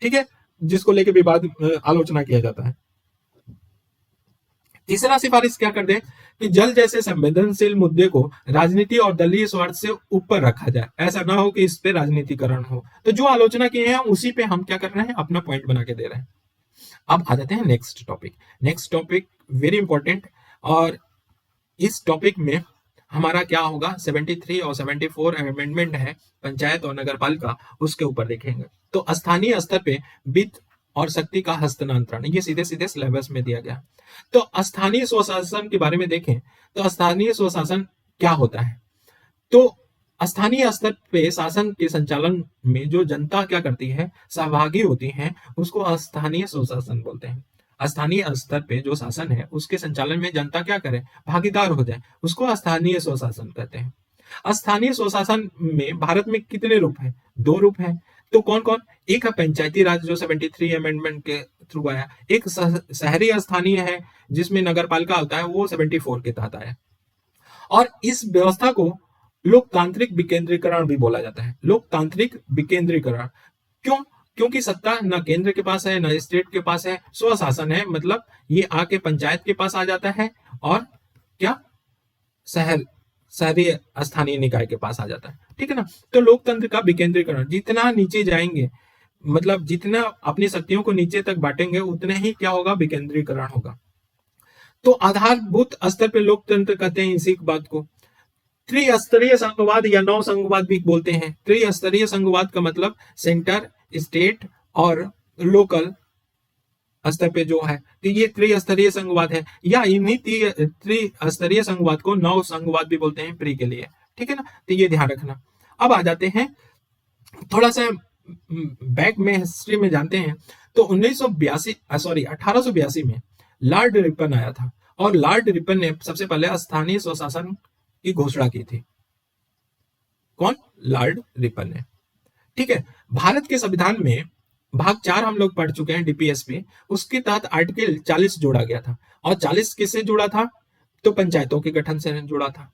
ठीक है, जिसको लेके विवाद आलोचना किया जाता है। तीसरा सिफारिश क्या कर दे कि जल जैसे संवेदनशील मुद्दे को राजनीति और दलीय स्वार्थ से ऊपर रखा जाए, ऐसा ना हो कि इस पे राजनीतिकरण हो। तो जो आलोचना किए हैं उसी पे हम क्या कर रहे हैं, अपना पॉइंट बना के दे रहे हैं। अब आ जाते हैं नेक्स्ट टॉपिक वेरी इंपॉर्टेंट, और इस टॉपिक में हमारा क्या होगा, 73 और 74 अमेंडमेंट है पंचायत और नगर पालिका, उसके ऊपर देखेंगे। तो स्थानीय स्तर पे वित्त और शक्ति का हस्तांतरण, ये सीधे सीधे सिलेबस में दिया गया। तो स्थानीय स्वशासन के बारे में देखें तो स्थानीय स्वशासन क्या होता है, तो स्थानीय स्तर पे शासन के संचालन में जो जनता क्या करती है, सहभागी होती है, उसको स्थानीय स्वशासन बोलते हैं। स्थानीय स्तर पे जो शासन है उसके संचालन में जनता क्या करे, भागीदार हो जाए, उसको स्थानीय स्वशासन कहते हैं। स्थानीय स्वशासन में भारत में कितने रूप हैं? 2 रूप हैं। तो कौन कौन? एक है पंचायती राज जो 73 अमेंडमेंट के थ्रू आया, एक शहरी स्थानीय है जिसमें नगर पालिका होता है, वो 74 के तहत आया। और इस व्यवस्था को लोकतांत्रिक विकेंद्रीकरण भी बोला जाता है। लोकतांत्रिक विकेंद्रीकरण क्यों? क्योंकि सत्ता न केंद्र के पास है न स्टेट के पास है, स्वशासन है, मतलब ये आके पंचायत के पास आ जाता है और क्या शहरी स्थानीय निकाय के पास आ जाता है। ठीक है ना? तो लोकतंत्र का विकेंद्रीकरण, जितना नीचे जाएंगे, मतलब जितना अपनी शक्तियों को नीचे तक बांटेंगे उतने ही क्या होगा? विकेंद्रीकरण होगा। तो आधारभूत स्तर पे लोकतंत्र कहते हैं इसी बात को। त्रिस्तरीय संघवाद या नौ संघवाद भी बोलते हैं। त्रिस्तरीय संघवाद का मतलब सेंटर, स्टेट और लोकल स्तर पे जो है, तो ये त्रिस्तरीय संघवाद है, या इन्हीं त्रिस्तरीय संघवाद को नौ संघवाद भी बोलते हैं प्री के लिए। ठीक है ना? तो ये ध्यान रखना। अब आ जाते हैं थोड़ा सा बैक में, हिस्ट्री में जानते हैं। तो 1882 में लॉर्ड रिपन आया था, और लॉर्ड रिपन ने सबसे पहले स्थानीय स्वशासन की घोषणा की थी। कौन? लॉर्ड रिपन ने। ठीक है। भारत के संविधान में भाग 4 हम लोग पढ़ चुके हैं डीपीएस में, उसके तहत आर्टिकल 40 जोड़ा गया था। और 40 किससे जुड़ा था? तो पंचायतों के गठन से जुड़ा था।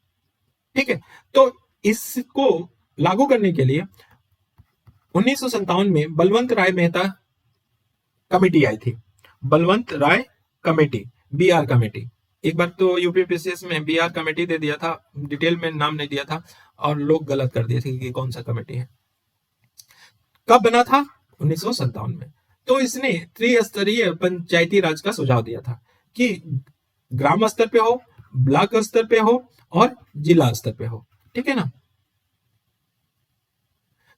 ठीक है। तो इसको लागू करने के लिए 1957 में बलवंत राय मेहता कमेटी आई थी। बलवंत राय कमेटी, बीआर कमेटी। एक बार तो यूपीपीसीएस में बीआर कमेटी दे दिया था, डिटेल में नाम नहीं दिया था, और लोग गलत कर दिए थे कि कौन सा कमेटी है। कब बना था? 1957 में। तो इसने त्रिस्तरीय पंचायती राज का सुझाव दिया था कि ग्राम स्तर पे हो, ब्लॉक स्तर पे हो और जिला स्तर पे हो। ठीक है ना?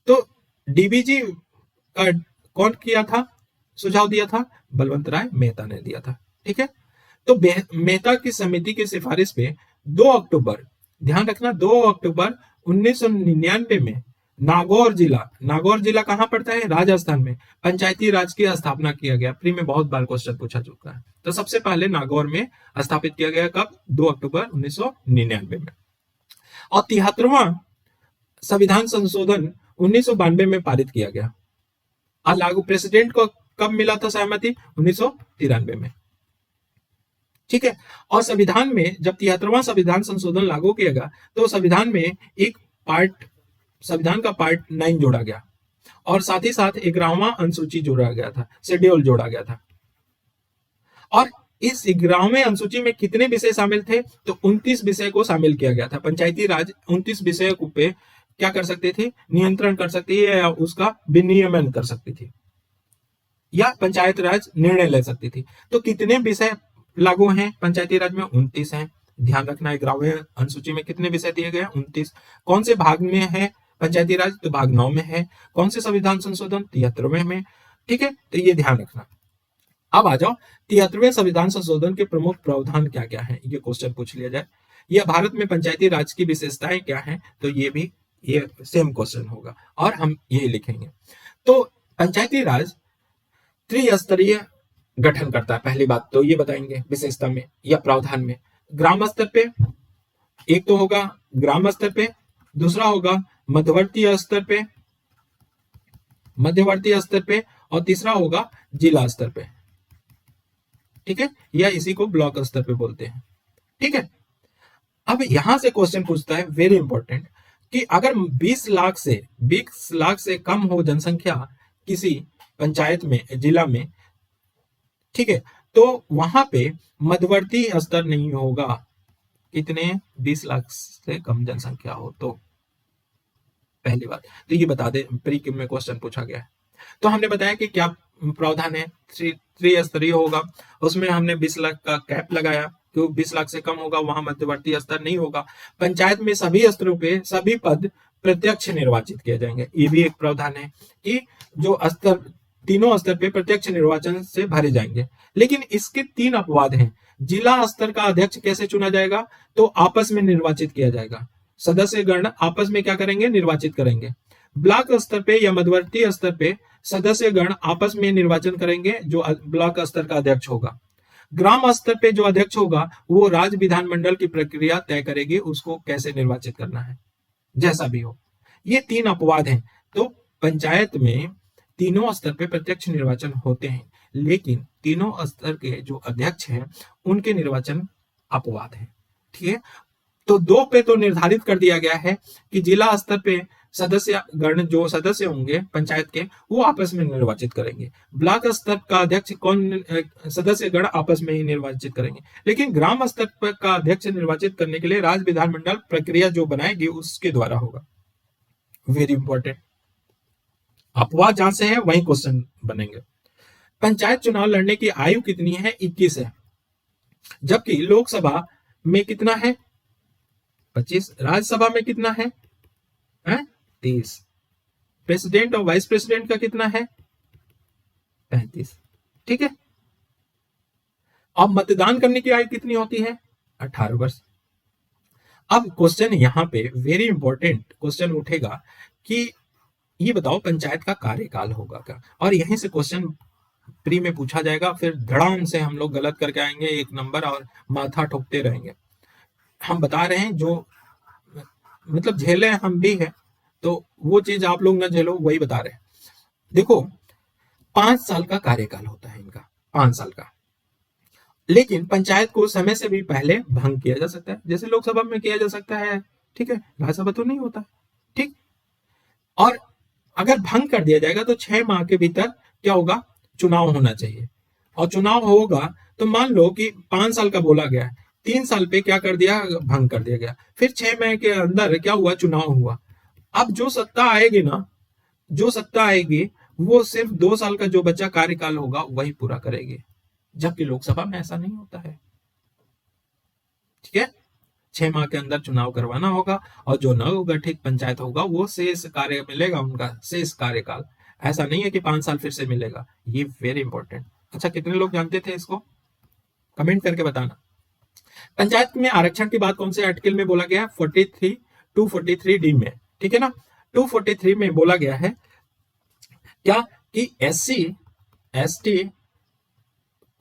तो डीबीजी का कौन किया था? सुझाव दिया था बलवंत राय मेहता ने दिया था। ठीक है। तो मेहता की समिति की सिफारिश पे 2 अक्टूबर, ध्यान रखना, 2 अक्टूबर 1999 में नागौर जिला कहां पड़ता है? राजस्थान में, पंचायती राज की स्थापना किया गया। प्री में बहुत बार क्वेश्चन पूछा चुका है। तो सबसे पहले नागौर में स्थापित किया गया। कब? 2 अक्टूबर 1999 में। और 73वां संविधान संशोधन 1992 में पारित किया गया। और लागू प्रेसिडेंट को कब मिला था सहमति? 1993 में। ठीक है। और संविधान में जब 73वां संविधान संशोधन लागू किया गया, तो संविधान में एक पार्ट, संविधान का पार्ट 9 जोड़ा गया, और साथ ही साथ 11वां अनुसूची जोड़ा गया था, शेड्यूल जोड़ा गया था। और इस 11वें अनुसूची में कितने विषय शामिल थे? तो 29 विषय को शामिल किया गया था। पंचायती राज 29 विषय पे क्या कर सकते थे? नियंत्रण कर सकती है, या उसका विनियमन कर सकती थी, या पंचायत राज निर्णय ले सकती थी। तो कितने विषय लागू हैं पंचायती राज में? 29 हैं। ध्यान रखना, 11वें अनुसूची में कितने विषय दिए गए? 29। कौन से भाग में है पंचायती राज? तो भाग 9 में है। कौन से संविधान संशोधन? 73वें में। ठीक है। तो ये ध्यान रखना। अब आ जाओ 73वें संविधान संशोधन के प्रमुख प्रावधान क्या क्या है, ये क्वेश्चन पूछ लिया जाए। यह भारत में पंचायती राज की विशेषताएं क्या हैं? तो ये भी ये सेम क्वेश्चन होगा, और हम ये लिखेंगे। तो पंचायती राज त्रिस्तरीय गठन करता है। पहली बात तो ये बताएंगे विशेषता में या प्रावधान में। ग्राम स्तर पे एक तो होगा, ग्राम स्तर पे, दूसरा होगा मध्यवर्ती स्तर पे, और तीसरा होगा जिला स्तर पे। ठीक है। या इसी को ब्लॉक स्तर पे बोलते हैं। ठीक है। अब यहां से क्वेश्चन पूछता है, वेरी इंपॉर्टेंट, कि अगर 20 लाख से कम हो जनसंख्या किसी पंचायत में, जिला में, ठीक है, तो वहां पे मध्यवर्ती स्तर नहीं होगा। कितने? 20 लाख से कम जनसंख्या हो तो। पहली बात तो ये बता दे, प्री में क्वेश्चन पूछा गया है। तो हमने बताया कि क्या प्रावधान है, त्रिस्तरीय होगा। उसमें हमने 20 लाख का कैप लगाया, क्यों? 20 लाख से कम होगा वहां मध्यवर्ती स्तर नहीं होगा। पंचायत में सभी स्तरों पे सभी पद प्रत्यक्ष निर्वाचित किए जाएंगे। ये भी एक प्रावधान है कि जो स्तर, तीनों स्तर पे प्रत्यक्ष निर्वाचन से भरे जाएंगे। लेकिन इसके 3 अपवाद हैं। जिला स्तर का अध्यक्ष कैसे चुना जाएगा? तो आपस में निर्वाचित किया जाएगा। सदस्य गण आपस में क्या करेंगे? निर्वाचित करेंगे। ब्लॉक स्तर पे या मध्यवर्ती स्तर पे सदस्य गण आपस में निर्वाचन करेंगे, जो ब्लॉक स्तर का अध्यक्ष होगा। ग्राम स्तर पे जो अध्यक्ष होगा वो राज्य विधानमंडल की प्रक्रिया तय करेगी उसको कैसे निर्वाचित करना है। जैसा भी हो। ये 3 अपवाद हैं। तो पंचायत में तीनों स्तर पे प्रत्यक्ष निर्वाचन होते हैं, लेकिन तीनों स्तर के जो अध्यक्ष हैं उनके निर्वाचन अपवाद है। ठीक है, तो 2 पे तो निर्धारित कर दिया गया है कि जिला स्तर पे सदस्य गण जो सदस्य होंगे पंचायत के वो आपस में निर्वाचित करेंगे, ब्लॉक स्तर का अध्यक्ष कौन सदस्य गण आपस में ही निर्वाचित करेंगे, लेकिन ग्राम स्तर पर का अध्यक्ष निर्वाचित करने के लिए राज्य विधानमंडल प्रक्रिया जो बनाएगी उसके द्वारा होगा। वेरी इंपॉर्टेंट, अपवाद जहां से है वही क्वेश्चन बनेंगे। पंचायत चुनाव लड़ने की आयु कितनी है? 21 है, जबकि लोकसभा में कितना है? 25। राज्यसभा में कितना है? 30। प्रेसिडेंट और वाइस प्रेसिडेंट का कितना है? 35। ठीक है, अब मतदान करने की आयु कितनी होती है? 18 वर्ष। अब क्वेश्चन यहां पे वेरी इंपॉर्टेंट क्वेश्चन उठेगा कि ये बताओ पंचायत का कार्यकाल होगा क्या, और यहीं से क्वेश्चन प्री में पूछा जाएगा, फिर धड़ाम से हम लोग गलत करके आएंगे 1 नंबर और माथा ठोकते रहेंगे। हम बता रहे हैं जो मतलब झेले हम भी है, तो वो चीज आप लोग ना झेलो, वही बता रहे हैं। देखो 5 साल का कार्यकाल होता है इनका, 5 साल का, लेकिन पंचायत को समय से भी पहले भंग किया जा सकता है, जैसे लोकसभा में किया जा सकता है। ठीक है, राज्यसभा तो नहीं होता। ठीक, और अगर भंग कर दिया जाएगा तो 6 माह के भीतर क्या होगा? चुनाव होना चाहिए, और चुनाव होगा तो मान लो कि 5 साल का बोला गया है, 3 साल पे क्या कर दिया? भंग कर दिया गया, फिर 6 माह के अंदर क्या हुआ? चुनाव हुआ। अब जो सत्ता आएगी ना, जो सत्ता आएगी वो सिर्फ 2 साल का जो बचा कार्यकाल होगा वही पूरा करेगी, जबकि लोकसभा में ऐसा नहीं होता है। ठीक है, 6 माह के अंदर चुनाव करवाना होगा, और जो नवगठित पंचायत होगा वो शेष कार्य मिलेगा, उनका शेष कार्यकाल। ऐसा नहीं है कि 5 साल फिर से मिलेगा। ये वेरी इंपॉर्टेंट। अच्छा, कितने लोग जानते थे इसको? कमेंट करके बताना। पंचायत में आरक्षण की बात कौन से आर्टिकल में बोला गया है? 43 243 डी में। ठीक है ना, 243 में बोला गया है क्या कि SC ST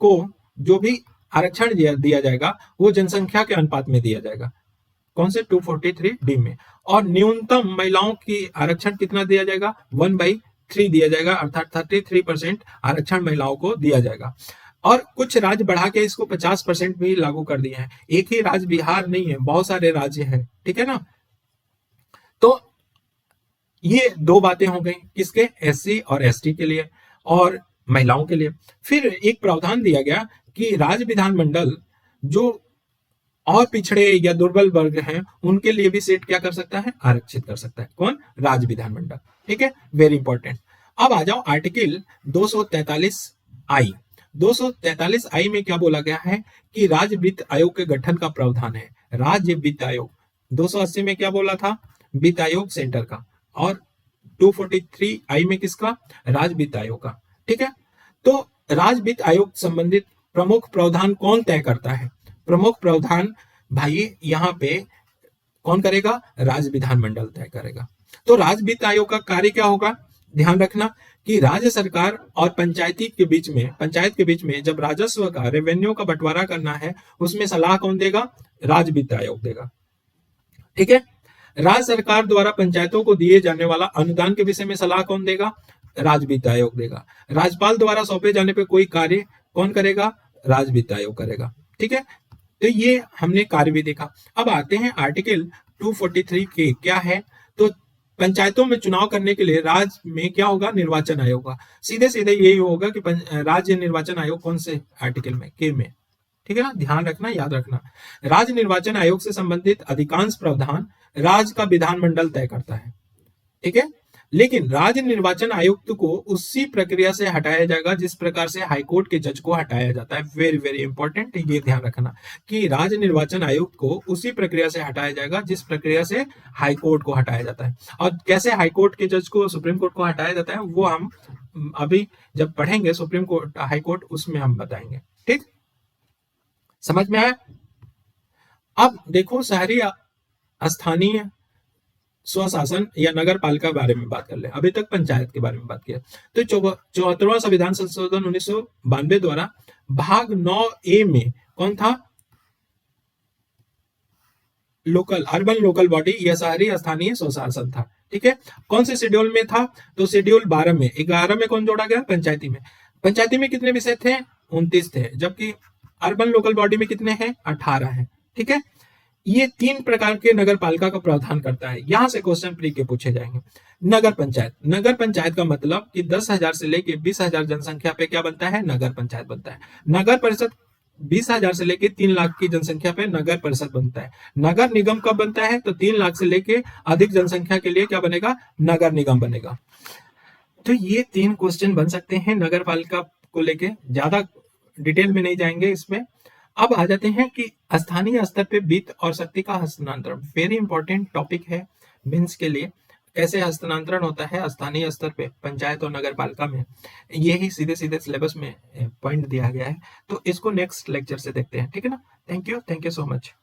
को जो भी आरक्षण दिया जाएगा वो जनसंख्या के अनुपात में दिया जाएगा। कौन से? 243 डी में। और न्यूनतम महिलाओं की आरक्षण कितना दिया जाएगा? 1/3 दिया जाएगा, अर्थात 33% आरक्षण महिलाओं को दिया जाएगा। और कुछ राज्य बढ़ा के इसको 50% भी लागू कर दिए हैं। एक ही राज्य बिहार नहीं है, बहुत सारे राज्य हैं। ठीक है ना, तो ये 2 बातें हो गई किसके? SC और ST के लिए और महिलाओं के लिए। फिर एक प्रावधान दिया गया कि राज्य विधानमंडल जो और पिछड़े या दुर्बल वर्ग हैं उनके लिए भी सीट क्या कर सकता है? आरक्षित कर सकता है। कौन? राज्य विधानमंडल। ठीक है, वेरी इंपॉर्टेंट। अब आ जाओ आर्टिकल 243I। 243I में क्या बोला गया है कि राज्य वित्त आयोग के गठन का प्रावधान है। राज्य वित्त आयोग 280 में क्या बोला था? वित्त आयोग सेंटर का, और 243I में किसका? राज्य वित्त आयोग का। ठीक है, तो राज्य वित्त आयोग संबंधित प्रमुख प्रावधान कौन तय करता है? प्रमुख प्रावधान भाई यहाँ पे कौन करेगा? राज्य विधानमंडल तय करेगा। तो राज्य वित्त आयोग का कार्य क्या होगा? ध्यान रखना कि राज्य सरकार और पंचायत के बीच में जब राजस्व का, रेवेन्यू का बंटवारा करना है, उसमें सलाह कौन देगा? राज्य वित्त आयोग देगा। ठीक है, राज्य सरकार द्वारा पंचायतों को दिए जाने वाला अनुदान के विषय में सलाह कौन देगा? राज्य वित्त आयोग देगा। राज्यपाल द्वारा सौंपे जाने पे कोई कार्य कौन करेगा? राज्य वित्त आयोग करेगा। ठीक है, तो ये हमने कार्य भी देखा। अब आते हैं आर्टिकल 243 के क्या है। तो पंचायतों में चुनाव करने के लिए राज्य में क्या होगा? निर्वाचन आयोग होगा। सीधे सीधे यही होगा कि राज्य निर्वाचन आयोग कौन से आर्टिकल में? के में। ठीक है ना, ध्यान रखना, याद रखना। राज्य निर्वाचन आयोग से संबंधित अधिकांश प्रावधान राज्य का विधानमंडल तय करता है। ठीक है, लेकिन राज्य निर्वाचन आयुक्त को उसी प्रक्रिया से हटाया जाएगा जिस प्रकार से हाईकोर्ट के जज को हटाया जाता है। वेरी वेरी इंपॉर्टेंट, ये ध्यान रखना कि राज्य निर्वाचन आयुक्त को उसी प्रक्रिया से हटाया जाएगा जिस प्रक्रिया से हाईकोर्ट को हटाया जाता है। और कैसे हाईकोर्ट के जज को सुप्रीम कोर्ट को हटाया जाता है वो हम अभी जब पढ़ेंगे सुप्रीम कोर्ट हाईकोर्ट, उसमें हम बताएंगे। ठीक, समझ में आया? अब देखो शहरी स्थानीय स्वशासन या नगर पालिका बारे में बात कर ले। अभी तक पंचायत के बारे में बात किया। तो 74वां संविधान संशोधन 1992 द्वारा भाग 9A में कौन था? लोकल, अर्बन लोकल बॉडी, यह शहरी स्थानीय स्वशासन था। ठीक है, कौन से शेड्यूल में था? तो शेड्यूल 12 में। 11 में कौन जोड़ा गया? पंचायती में। पंचायती में कितने विषय थे? 29 थे, जबकि अर्बन लोकल बॉडी में कितने हैं? 18 हैं। ठीक है, ये 3 प्रकार के नगर पालिका का प्रावधान करता है। यहां से क्वेश्चन प्री के पूछे जाएंगे। नगर पंचायत, नगर पंचायत का मतलब कि 10,000 से लेके 20,000 जनसंख्या पे क्या बनता है? नगर पंचायत बनता है। नगर परिषद 20,000 से लेके 3 लाख की जनसंख्या पे नगर परिषद बनता है। नगर निगम कब बनता है? तो 3 लाख से लेके अधिक जनसंख्या के लिए क्या बनेगा? नगर निगम बनेगा। तो ये 3 क्वेश्चन बन सकते हैं नगर पालिका को लेके, ज्यादा डिटेल में नहीं जाएंगे इसमें। अब आ जाते हैं कि स्थानीय स्तर पे वित्त और शक्ति का हस्तांतरण, वेरी इंपॉर्टेंट टॉपिक है मेंस के लिए। कैसे हस्तांतरण होता है स्थानीय स्तर पे पंचायत और नगर पालिका में, ये ही सीधे सीधे सिलेबस में पॉइंट दिया गया है। तो इसको नेक्स्ट लेक्चर से देखते हैं। ठीक है ना? Thank you so much.